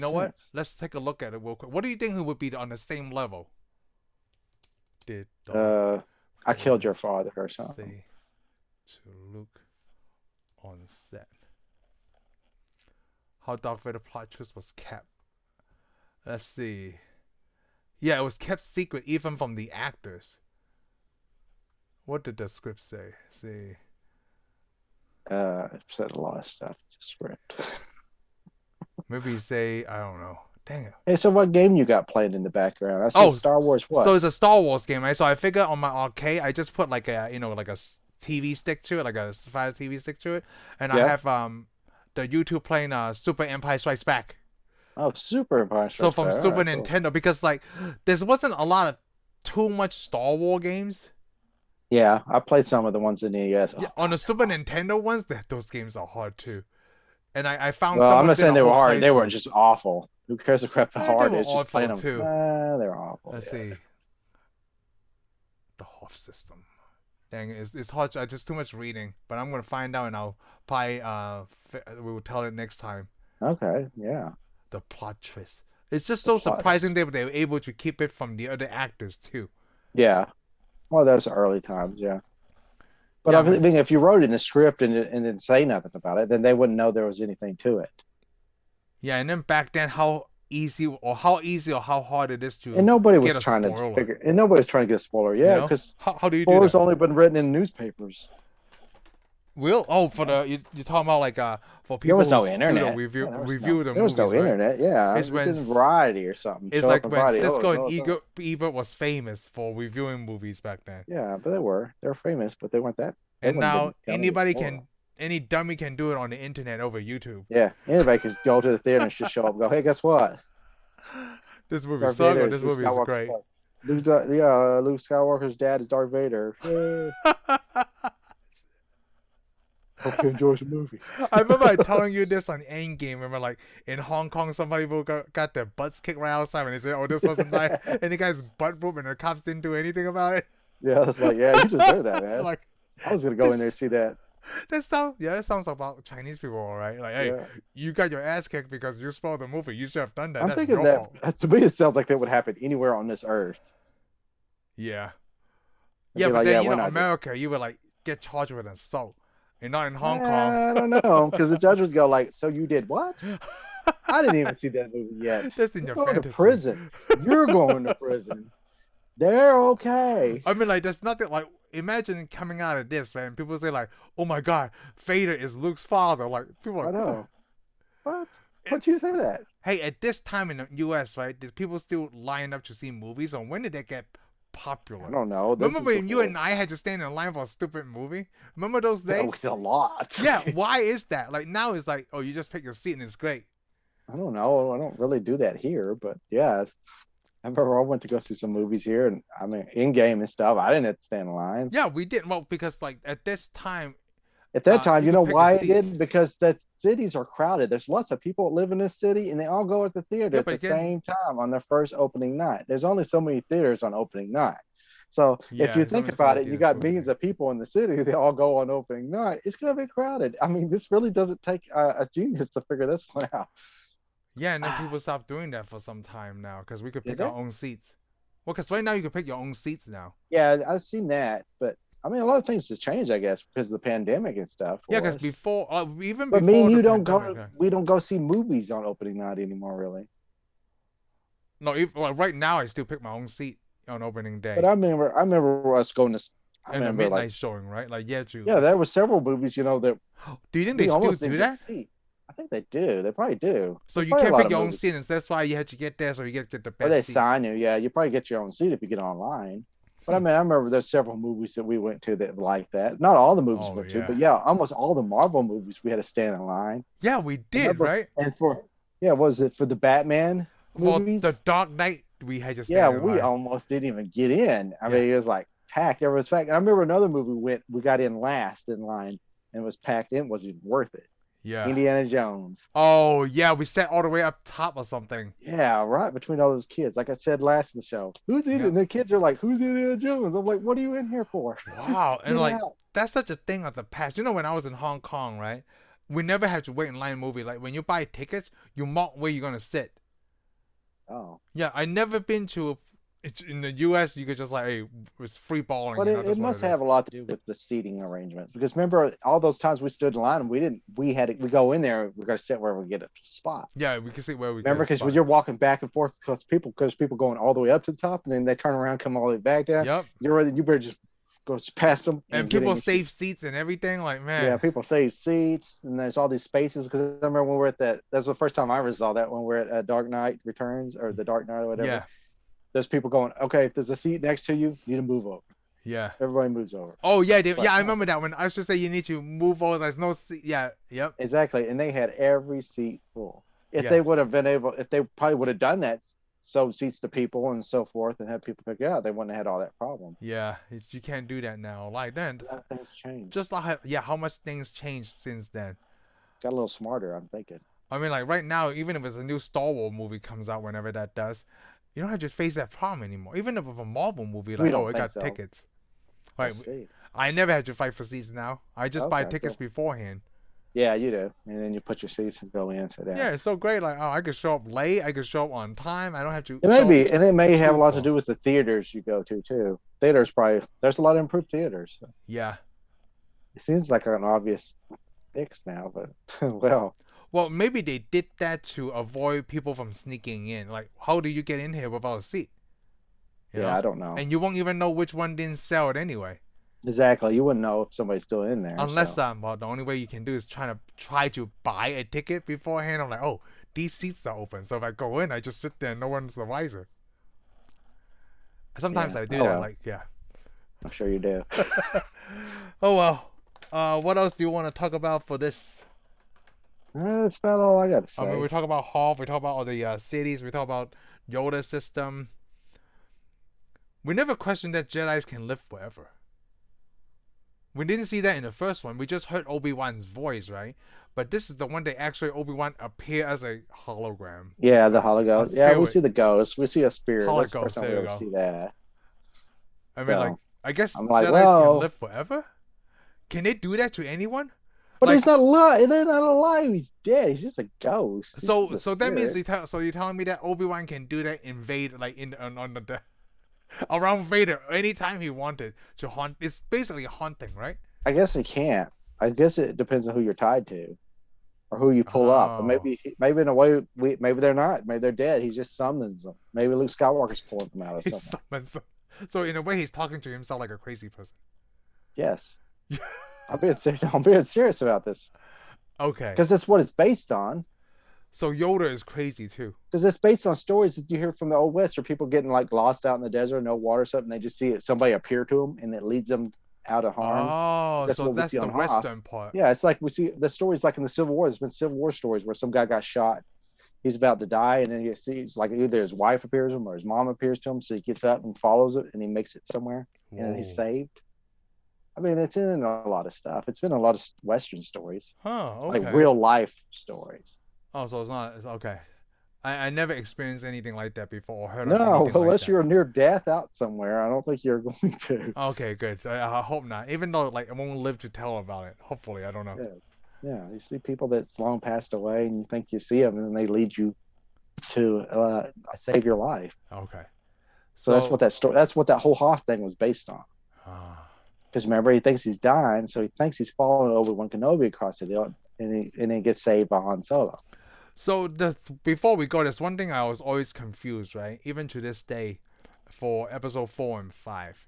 What? Let's take a look at it real quick. What do you think he would be on the same level? I killed your father or something. Say to Luke on set. How Darth Vader plot twist was kept. Let's see. Yeah, it was kept secret even from the actors. What did the script say? Let's see. It said a lot of stuff in the script. Maybe say, I don't know. Dang it. Hey, so what game you got playing in the background? I said Star Wars what? So it's a Star Wars game, right? So I figured on my arcade, I just put like a, like a TV stick to it, like a Fire TV stick to it, and I Yeah. have the YouTube playing Super Empire Strikes Back. Oh, Super Empire So Strikes from Back. Super All right, cool. Nintendo, because like there wasn't a lot of too much Star Wars games. Yeah, I played some of the ones in the NES. Yeah, Oh, on the God, Super Nintendo ones, those games are hard too. And I found well, I'm someone not did saying a they were whole hard. They were playthrough. just awful. Who cares the crap how They hard were it is? Just playing awful them. too. They're awful. Let's Yeah. see. The Hoth system. Dang, it's hard. Just too much reading. But I'm gonna find out, and I'll probably we will tell it next time. Okay. Yeah. The plot twist. It's just so surprising they were able to keep it from the other actors too. Yeah. Well, those are early times. Yeah. But Yeah, I mean, if you wrote it in the script and didn't say nothing about it, then they wouldn't know there was anything to it. Yeah, and then back then, how easy or how hard it is to And nobody was get a trying spoiler. to figure. And nobody was trying to get a spoiler. Yeah, because how do you do spoilers that? only been written in newspapers. For the you're talking about like for people There was no who do internet. the review Yeah, review the there was movies, no right? internet. Yeah, It's it's when in Variety or something. It's Show like up in when Variety. Cisco Oh, and Ebert was famous for reviewing movies back then. yeah, but they were famous, but they weren't that. They And wouldn't now have been telling anybody you more. any dummy can do it on the internet over YouTube. Yeah, anybody can go to the theater and just show up and go, hey, guess what? This movie Darth sucks. Vader This Luke movie is Skywalker's great. son. Luke Skywalker's dad is Darth Vader. Yay. Hope you enjoy the movie. I remember telling you this on Endgame. Remember, like in Hong Kong, somebody got their butts kicked right outside, and they said, "Oh, this person died," and the guy's butt whooped, and the cops didn't do anything about it. Yeah, it's like, yeah, you deserve that, man. Like, I was gonna go in there and see that. that sounds about Chinese people, all right. Like, hey, Yeah. you got your ass kicked because you spoiled the movie. You should have done that. I'm That's thinking your fault. that to me, it sounds like that would happen anywhere on this earth. Yeah. They'd Yeah, be but like, then yeah, we're not America, you would like get charged with assault, and not in Hong Kong. I don't know, because the judge would go like, "So you did what? I didn't even see that movie yet. That's in You're your going fantasy. to prison. You're going to prison. They're okay." I mean, like, there's nothing like. Imagine coming out of this, man. People say like, "Oh my God, Vader is Luke's father." Like, people are I like, know. What? What'd you say that? Hey, at this time in the U.S., right? Did people still line up to see movies, or when did they get popular? I don't know. This Remember is when you before- and I had to stand in line for a stupid movie? Remember those That days? was a lot. Yeah. Why is that? Like now it's like, oh, you just pick your seat and it's great. I don't know. I don't really do that here, but yeah. I remember I went to go see some movies here, and I mean, in game and stuff. I didn't have to stand in line. Yeah, we did. Well, because like at this time, At that time, you you know could pick why your it did? seats. Because the cities are crowded. There's lots of people that live in this city, and they all go at the theater Yeah, at but the again- same time on their first opening night. There's only so many theaters on opening night. So Yeah, if you there's think only so about many it, you theaters got opening. millions of people in the city. They all go on opening night. It's going to be crowded. I mean, this really doesn't take a genius to figure this one out. Yeah, and then people stopped doing that for some time now because we could Did pick they? our own seats. Well, because right now you can pick your own seats now. Yeah, I've seen that, but I mean, a lot of things have changed, I guess, because of the pandemic and stuff. Yeah, for because us. before, even But before me and the you don't pandemic, go. We don't go see movies on opening night anymore, really. No, right now I still pick my own seat on opening day. But I remember us going to. I and the remember, midnight like, showing, right? Like, yeah, true. yeah, there were several movies, that Do you think we they still almost do didn't that? get to see. I think they do. They probably do. So There's you probably a can't lot pick of your own movies. seat, and that's why you had to get there, so you get the Or best they seats. sign you. Yeah, you probably get your own seat if you get online. But I mean, I remember there's several movies that we went to that like that. Not all the movies Oh, we went yeah. to, but yeah, almost all the Marvel movies we had to stand in line. Yeah, we did, Remember- right? And was it for the Batman For movies? the Dark Knight, we had to stand Yeah, in we line. almost didn't even get in. I Yeah. mean, it was like packed. Everyone was packed. I remember another movie we got in last in line and it was packed in. Was it worth it? Yeah. Indiana Jones. Oh, yeah, we sat all the way up top or something. Yeah, right between all those kids. Like I said last in the show, who's in Yeah. it? And the kids are like, "Who's Indiana Jones?" I'm like, "What are you in here for?" Wow. And Get like, out. that's such a thing of the past. You know, when I was in Hong Kong, right? We never had to wait in line in movie. Like, when you buy tickets, you mark where you're going to sit. Oh, Yeah, I never been to. It's in the U.S. You could just like, hey, it's free balling. but you know, it that's what must is. have a lot to do with the seating arrangements. Because remember, all those times we stood in line and we go in there. We're gonna sit where we get a spot. Yeah, we can see where we. Remember, because when you're walking back and forth, because people going all the way up to the top, and then they turn around, come all the way back down. Yep. You better just go past them. And get in people your save seats and everything. Like, seat. man. Yeah, people save seats, and there's all these spaces. Because I remember when we were at that's the first time I ever saw that when we were at Dark Knight Returns or the Dark Knight or whatever. Yeah. There's people going, okay, if there's a seat next to you, you need to move over. Yeah. Everybody moves over. Oh yeah, But I remember that when I used to say you need to move over. There's no seat. Yeah. Yep. exactly, and they had every seat full. If Yeah. they would have been able, if they probably would have done that, sold seats to people and so forth, and had people pick it out, they wouldn't have had all that problem. Yeah. You can't do that now. Like then, A lot of things changed. just like how much things changed since then. Got a little smarter, I'm thinking. I mean, like right now, even if it's a new Star Wars movie comes out, whenever that does, you don't have to face that problem anymore. Even if it's a Marvel movie, like don't I think got so. tickets. Let's Right. see. I never had to fight for seats now. I just buy Okay, tickets cool. beforehand. Yeah, you do, and then you put your seats and go in. So Yeah, it's so great. Like, oh, I could show up late. I could show up on time. I don't have to. it may show be, up and it may have a lot to full. do with the theaters you go to too. Theaters probably there's a lot of improved theaters. So Yeah. it seems like an obvious fix now, but well, Well, maybe they did that to avoid people from sneaking in. Like, how do you get in here without a seat? You yeah, know? I don't know. And you won't even know which one didn't sell it anyway. Exactly. You wouldn't know if somebody's still in there. Unless so. well, the only way you can do is try to buy a ticket beforehand. I'm like, oh, these seats are open. So if I go in, I just sit there and no one's the wiser. Sometimes Yeah. I do Oh, that. well. Like, yeah. I'm sure you do. Oh well. What else do you want to talk about for this? That's about all I got to say. I mean, we talk about Hoth. We talk about all the cities. We talk about Yoda system. We never questioned that Jedi's can live forever. We didn't see that in the first one. We just heard Obi-Wan's voice, right? But this is the one that actually Obi-Wan appear as a hologram. Yeah, the hologram. Yeah, we spirit. see the ghost. We see a spirit. That's the Hologhost, first time there we you ever go. see that. I mean, So, like, I guess I'm like, Jedi's well- can live forever? Can they do that to anyone? But Like- he's not alive. They're not alive. He's dead. He's just a ghost. He's So just a so that means spirit. so you're telling me that Obi-Wan can do that in Vader, like on the around Vader anytime he wanted to haunt. It's basically haunting, right? I guess he can't. I guess it depends on who you're tied to, or who you pull up. But Oh. maybe in a way, maybe they're not. Maybe they're dead. He just summons them. Maybe Luke Skywalker's pulling them out of He something. summons them. So in a way, he's talking to himself like a crazy person. Yes. I'm being serious about this Okay. because that's what it's based on. So Yoda is crazy too. Because it's based on stories that you hear from the Old West, or people getting like lost out in the desert, no water, or something. They just see somebody appear to them, and it leads them out of harm. Oh, That's so what we that's see the on Hoth. Western part. Yeah, it's like we see the stories like in the Civil War. There's been Civil War stories where some guy got shot. He's about to die, and then he sees like either his wife appears to him or his mom appears to him. So he gets up and follows it, and he makes it somewhere, and he's Whoa. saved. I mean, it's in a lot of stuff. It's been a lot of Western stories, Huh. Okay. like real life stories. Oh, so it's not. It's okay. I never experienced anything like that before or heard of No, anything like unless that. you're near death out somewhere, I don't think you're going to. Okay, good. I hope not. Even though like I won't live to tell about it. Hopefully, I don't know. Yeah, you see people that's long passed away, and you think you see them, and then they lead you to save your life. Okay. So that's what that story. That's what that whole Hoth thing was based on. Ah. Because remember, he thinks he's dying, so he thinks he's following Obi-Wan Kenobi across the hill, and he gets saved by Han Solo. So before we go, there's one thing I was always confused, right? Even to this day, for episode 4 and 5.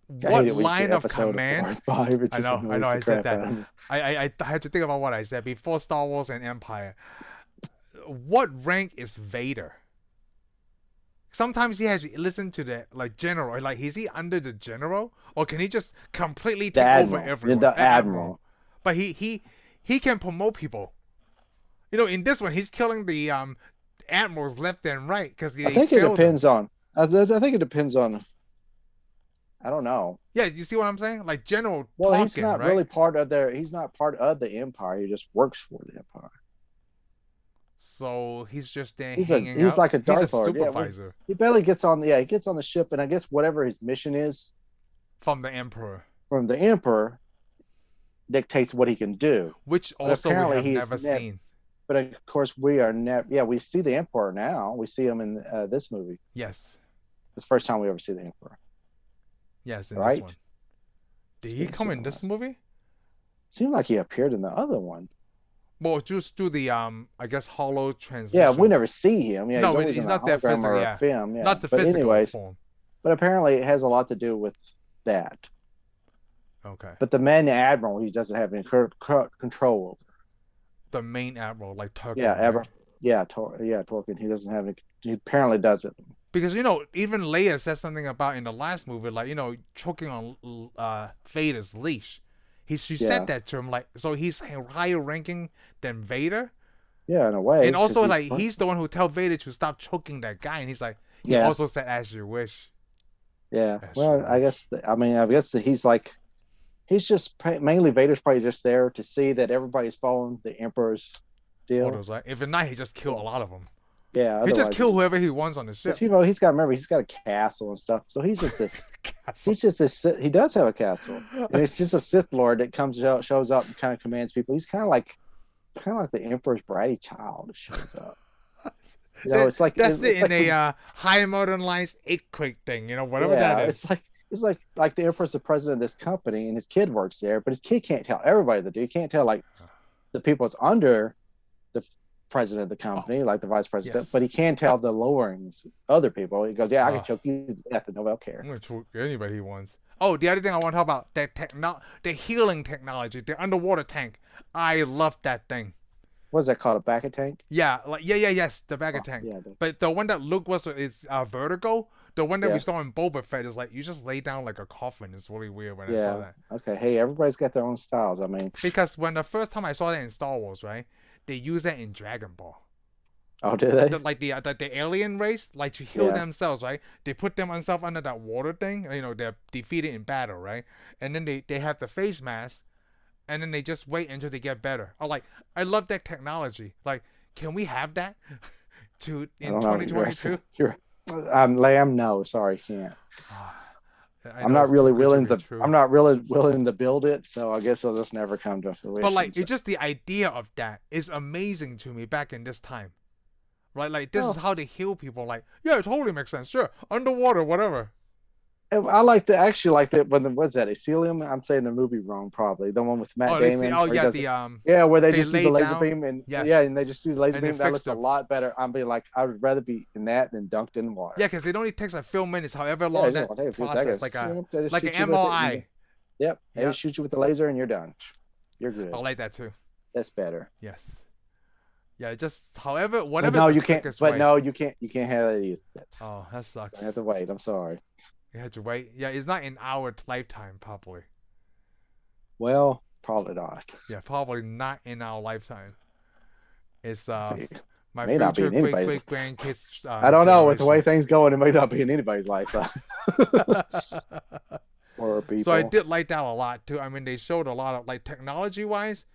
What line of command? I know, I said that. I had to think about what I said before Star Wars and Empire. What rank is Vader? Sometimes he has to listen to the like general. Like, is he under the general, or can he just completely take over everyone? The admiral. But he can promote people. You know, in this one, he's killing the admirals left and right because I think it depends on. I think it depends on. I don't know. Yeah, you see what I'm saying? Like General. Well, Tarkin, he's not right? really part of their. He's not part of the Empire. He just works for the Empire. So he's just there He's hanging out. he's like a Darth He's a Lord. Yeah, supervisor he barely gets on. Yeah, he gets on the ship, and I guess whatever his mission is from the Emperor, from the Emperor dictates what he can do. which But also we apparently have he's never never- seen. But of course, we are never. Yeah, we see the Emperor now. We see him in this movie. Yes, It's the first time we ever see the Emperor. yes, in this Right? one. Did he come in this movie? Seemed like he appeared in the other one. Well, just do the I guess hollow transmission. Yeah, we never see him. Yeah, No, he's always he's in not a that hologram physical, or a yeah. film. Yeah. Not the but physical anyways, form. but apparently it has a lot to do with that. Okay. But the main admiral, he doesn't have any control over. The main admiral, like Tarkin. Yeah, right? Torkin. He doesn't have any. He apparently doesn't. Because even Leia said something about in the last movie, like choking on Vader's leash. She said that to him, like, so he's higher ranking than Vader. Yeah, in a way. And also, like, he's the one who told Vader to stop choking that guy, and he's like, he also said, "As you wish." Yeah. Well, I guess that he's just mainly Vader's probably just there to see that everybody's following the Emperor's deal. Orders, right? If not, he just killed a lot of them. Yeah, he just kill whoever he wants on the ship. He's got a castle and stuff, so he's just this. He's just this. He does have a castle, and it's just a Sith Lord that shows up, and kind of commands people. He's kind of like the Emperor's bratty child that shows up. It's like in a high modernized earthquake thing, whatever that is. It's like the Emperor's the president of this company, and his kid works there, but his kid can't tell everybody to do. He can't tell like the people that's under the president of the company, like the vice president, but he can tell the lowerings, other people. He goes, "Yeah, I can choke you to death, and nobody will care." I'm gonna choke anybody he wants. Oh, the other thing I want to talk about, the healing technology, the underwater tank. I love that thing. What is that called? A Brackett tank? Yeah, yes, the Brackett tank. Yeah, but the one that Luke was is Vertigo. The one that we saw in Boba Fett is like you just lay down like a coffin. It's really weird when I saw that. Okay, hey, everybody's got their own styles. I mean, because when the first time I saw that in Star Wars, right, they use that in Dragon Ball. Oh, did they? The alien race, like to heal themselves, right? They put themselves under that water thing. They're defeated in battle, right? And then they have the face mask, and then they just wait until they get better. I love that technology. Like, can we have that in 2022? Lamb, no, sorry, can't. I'm not really willing to build it, so I guess I'll just never come to fruition. But like, it's just the idea of that is amazing to me back in this time. Right, like this is how they heal people. Like, yeah, it totally makes sense. Sure, underwater, whatever. I like when what's that? Ecelium? I'm saying the movie wrong, probably the one with Matt Damon. Where they just do the laser beam and and they just do the laser beam. That looks a lot better. I'm being like, I would rather be in that than dunked in water. Yeah, because it only takes a few minutes, however long that process, like an MRI. They just shoot you with the laser and you're done. You're good. I like that too. That's better. Yes. Yeah, just whatever. But no, you can't. But no, you can't. You can't have that either. Oh, that sucks. I have to wait. I'm sorry. You have to wait. Yeah, it's not in our lifetime, probably. Well, probably not. Yeah, probably not in our lifetime. It's my future great grandkids. I don't know. With the way things going, it may not be in anybody's lifetime. Or people. So I did like that a lot too. I mean, they showed a lot of like technology-wise.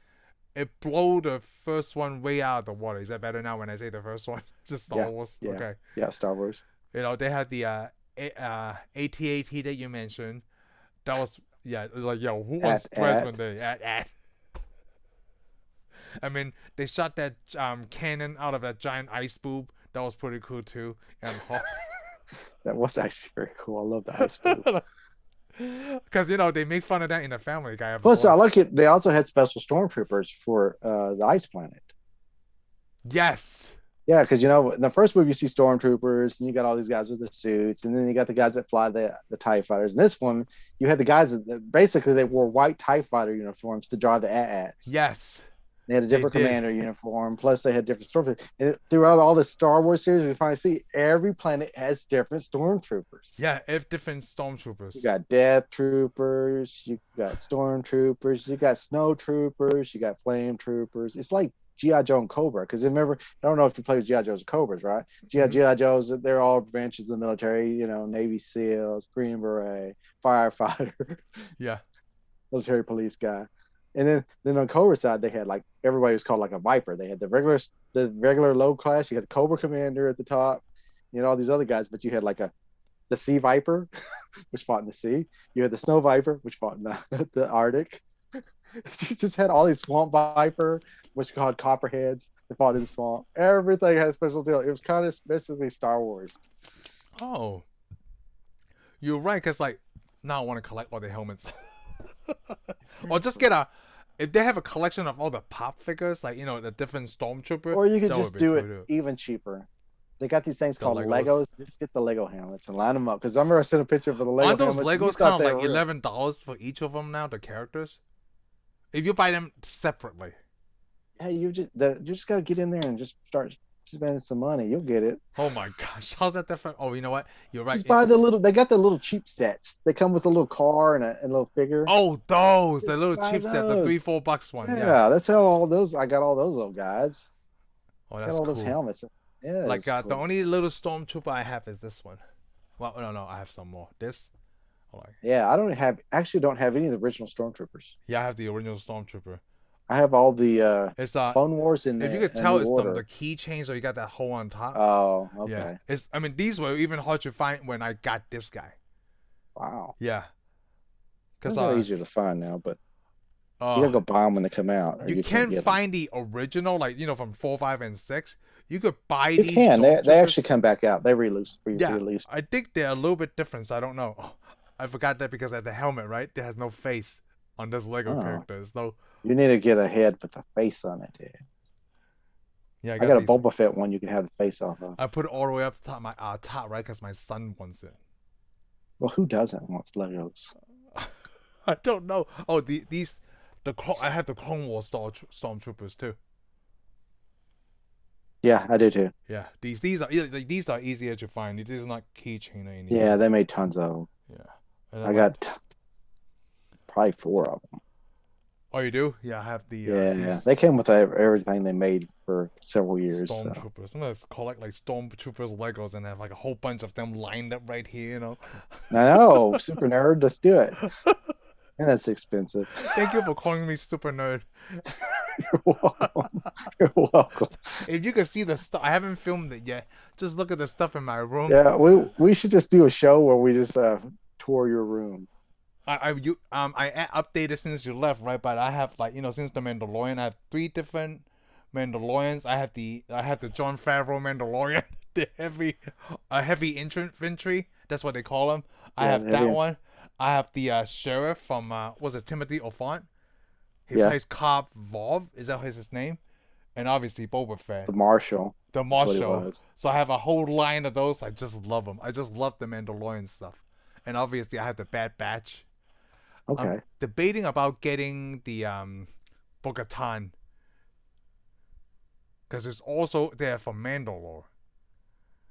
It blew the first one way out of the water. Is that better now when I say the first one? Just Star Wars? Yeah. Okay. Yeah, Star Wars. They had the AT-AT that you mentioned. That was, it was like, who wants President Day? I mean, they shot that cannon out of that giant ice boob. That was pretty cool too. And that was actually very cool. I love the ice boob. Because they make fun of that in the Family Guy episode. Plus, I like it. They also had special stormtroopers for the ice planet. Yes. Yeah, because in the first movie you see stormtroopers, and you got all these guys with the suits, and then you got the guys that fly the TIE fighters. In this one, you had the guys that basically they wore white TIE fighter uniforms to drive the AT-ATs. Yes. They had a different commander uniform, plus they had different stormtroopers. And throughout all the Star Wars series, we finally see every planet has different stormtroopers. Yeah, different stormtroopers. You got death troopers, you got stormtroopers, you got snow troopers, you got flame troopers. It's like G.I. Joe and Cobra, because remember, I don't know if you played G.I. Joes and Cobras, right? G.I. Joes, they're all branches of the military, Navy SEALs, Green Beret, firefighter, military police guy. And then on Cobra side, they had like everybody was called like a Viper. They had the regular low class. You had the Cobra Commander at the top, all these other guys. But you had like the Sea Viper, which fought in the sea. You had the Snow Viper, which fought in the Arctic. You just had all these Swamp Viper, which were called Copperheads. They fought in the swamp. Everything had a special deal. It was kind of basically Star Wars. Oh, you're right. Cause now I want to collect all the helmets. Or just get if they have a collection of all the pop figures, the different stormtrooper. Or you could just do it even cheaper. They got these things called Legos. Just get the Lego helmets and line them up. Because I remember I sent a picture for the Lego helmets. Aren't those Legos kind of like $11 for each of them now, the characters? If you buy them separately. Hey, you just got to get in there and just start spending some money. You'll get it. Oh my gosh, how's that different? Oh, you know what? You're right. Just buy the little. They got the little cheap sets. They come with a little car and a little figure. Oh, those the Just little buy cheap set, the those. $3-4 one. Yeah. Yeah, that's how all those. I got all those little guys. Oh, Got that's all those cool. helmets. Yeah, Like it's the cool. only little stormtrooper I have is this one. Well, no, I have some more. This. Oh, like, Yeah, I don't have actually don't have any of the original stormtroopers. yeah, I have the original stormtrooper. I have all the It's Clone Wars in if you the could in tell, New it's Order. the keychain, so you got that hole on top. Oh, Yeah, okay. it's. I mean, these were even hard to find when I got this guy. Wow. Yeah, Those because are easier to find now, but you uh, gotta go buy them when they come out. Or you can't can get them. find the original, like from 4, 5, and 6. You could buy You these. can. They stormtroopers. actually come back out. They released. Yeah, Released. I think they're a little bit different. So I don't know. Oh, I forgot that because at the helmet, right, there has no face on this Lego Oh. character. There's no. You need to get a head with a face on it, dude. Yeah, I got a these. Boba Fett one you can have the face off of. I put it all the way up top my top right because my son wants it. Well, who doesn't want Legos? I don't know. Oh, I have the Clone Wars stormtroopers too. Yeah, I do too. Yeah, these are easier to find. It is not keychain or anything. Yeah, they made tons of them. Yeah. And I got probably 4 of them. Oh, you do? Yeah, I have the. Yeah, they came with everything they made for several years. So. Stormtroopers. Sometimes collect like Stormtroopers Legos and have like a whole bunch of them lined up right here. I know, super nerd. Let's do it. And that's expensive. Thank you for calling me super nerd. You're welcome. You're welcome. If you could see the stuff, I haven't filmed it yet. Just look at the stuff in my room. Yeah, we should just do a show where we just tour your room. I updated since you left, right? But I have since the Mandalorian, I have 3 different Mandalorians. I have the Jon Favreau Mandalorian, the heavy infantry. That's what they call him. I have that one. I have the sheriff from was it Timothy Olyphant? He plays Cobb Vov. Is that his name? And obviously Boba Fett. The Marshal. The Marshal. So I have a whole line of those. I just love them. I just love the Mandalorian stuff. And obviously I have the Bad Batch. Okay. I'm debating about getting the Bo-Katan. Because it's also there for Mandalore.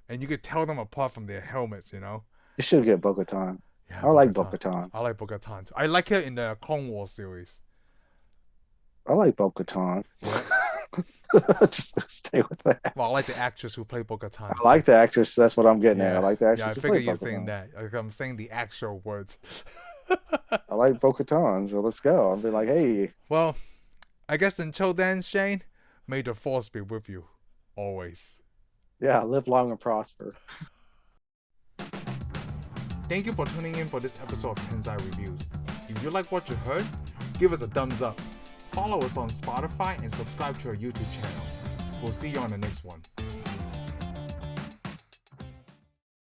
And you could tell them apart from their helmets, You should get Bo-Katan. Yeah, I like Bo-Katan. I like Bo-Katan too. I like her in the Clone Wars series. I like Bo-Katan. Yeah. Just stay with that. Well, I like the actress who played Bo-Katan. I like the actress. That's what I'm getting at. Yeah. I like the actress. Yeah, I who figure played you're Bo-Katan. saying that. Like, I'm saying the actual words. I like Bo-Katan, so let's go. I'll be like, hey. Well, I guess until then, Shane, may the force be with you always. Yeah, live long and prosper. Thank you for tuning in for this episode of Tensai Reviews. If you like what you heard, give us a thumbs up. Follow us on Spotify and subscribe to our YouTube channel. We'll see you on the next one.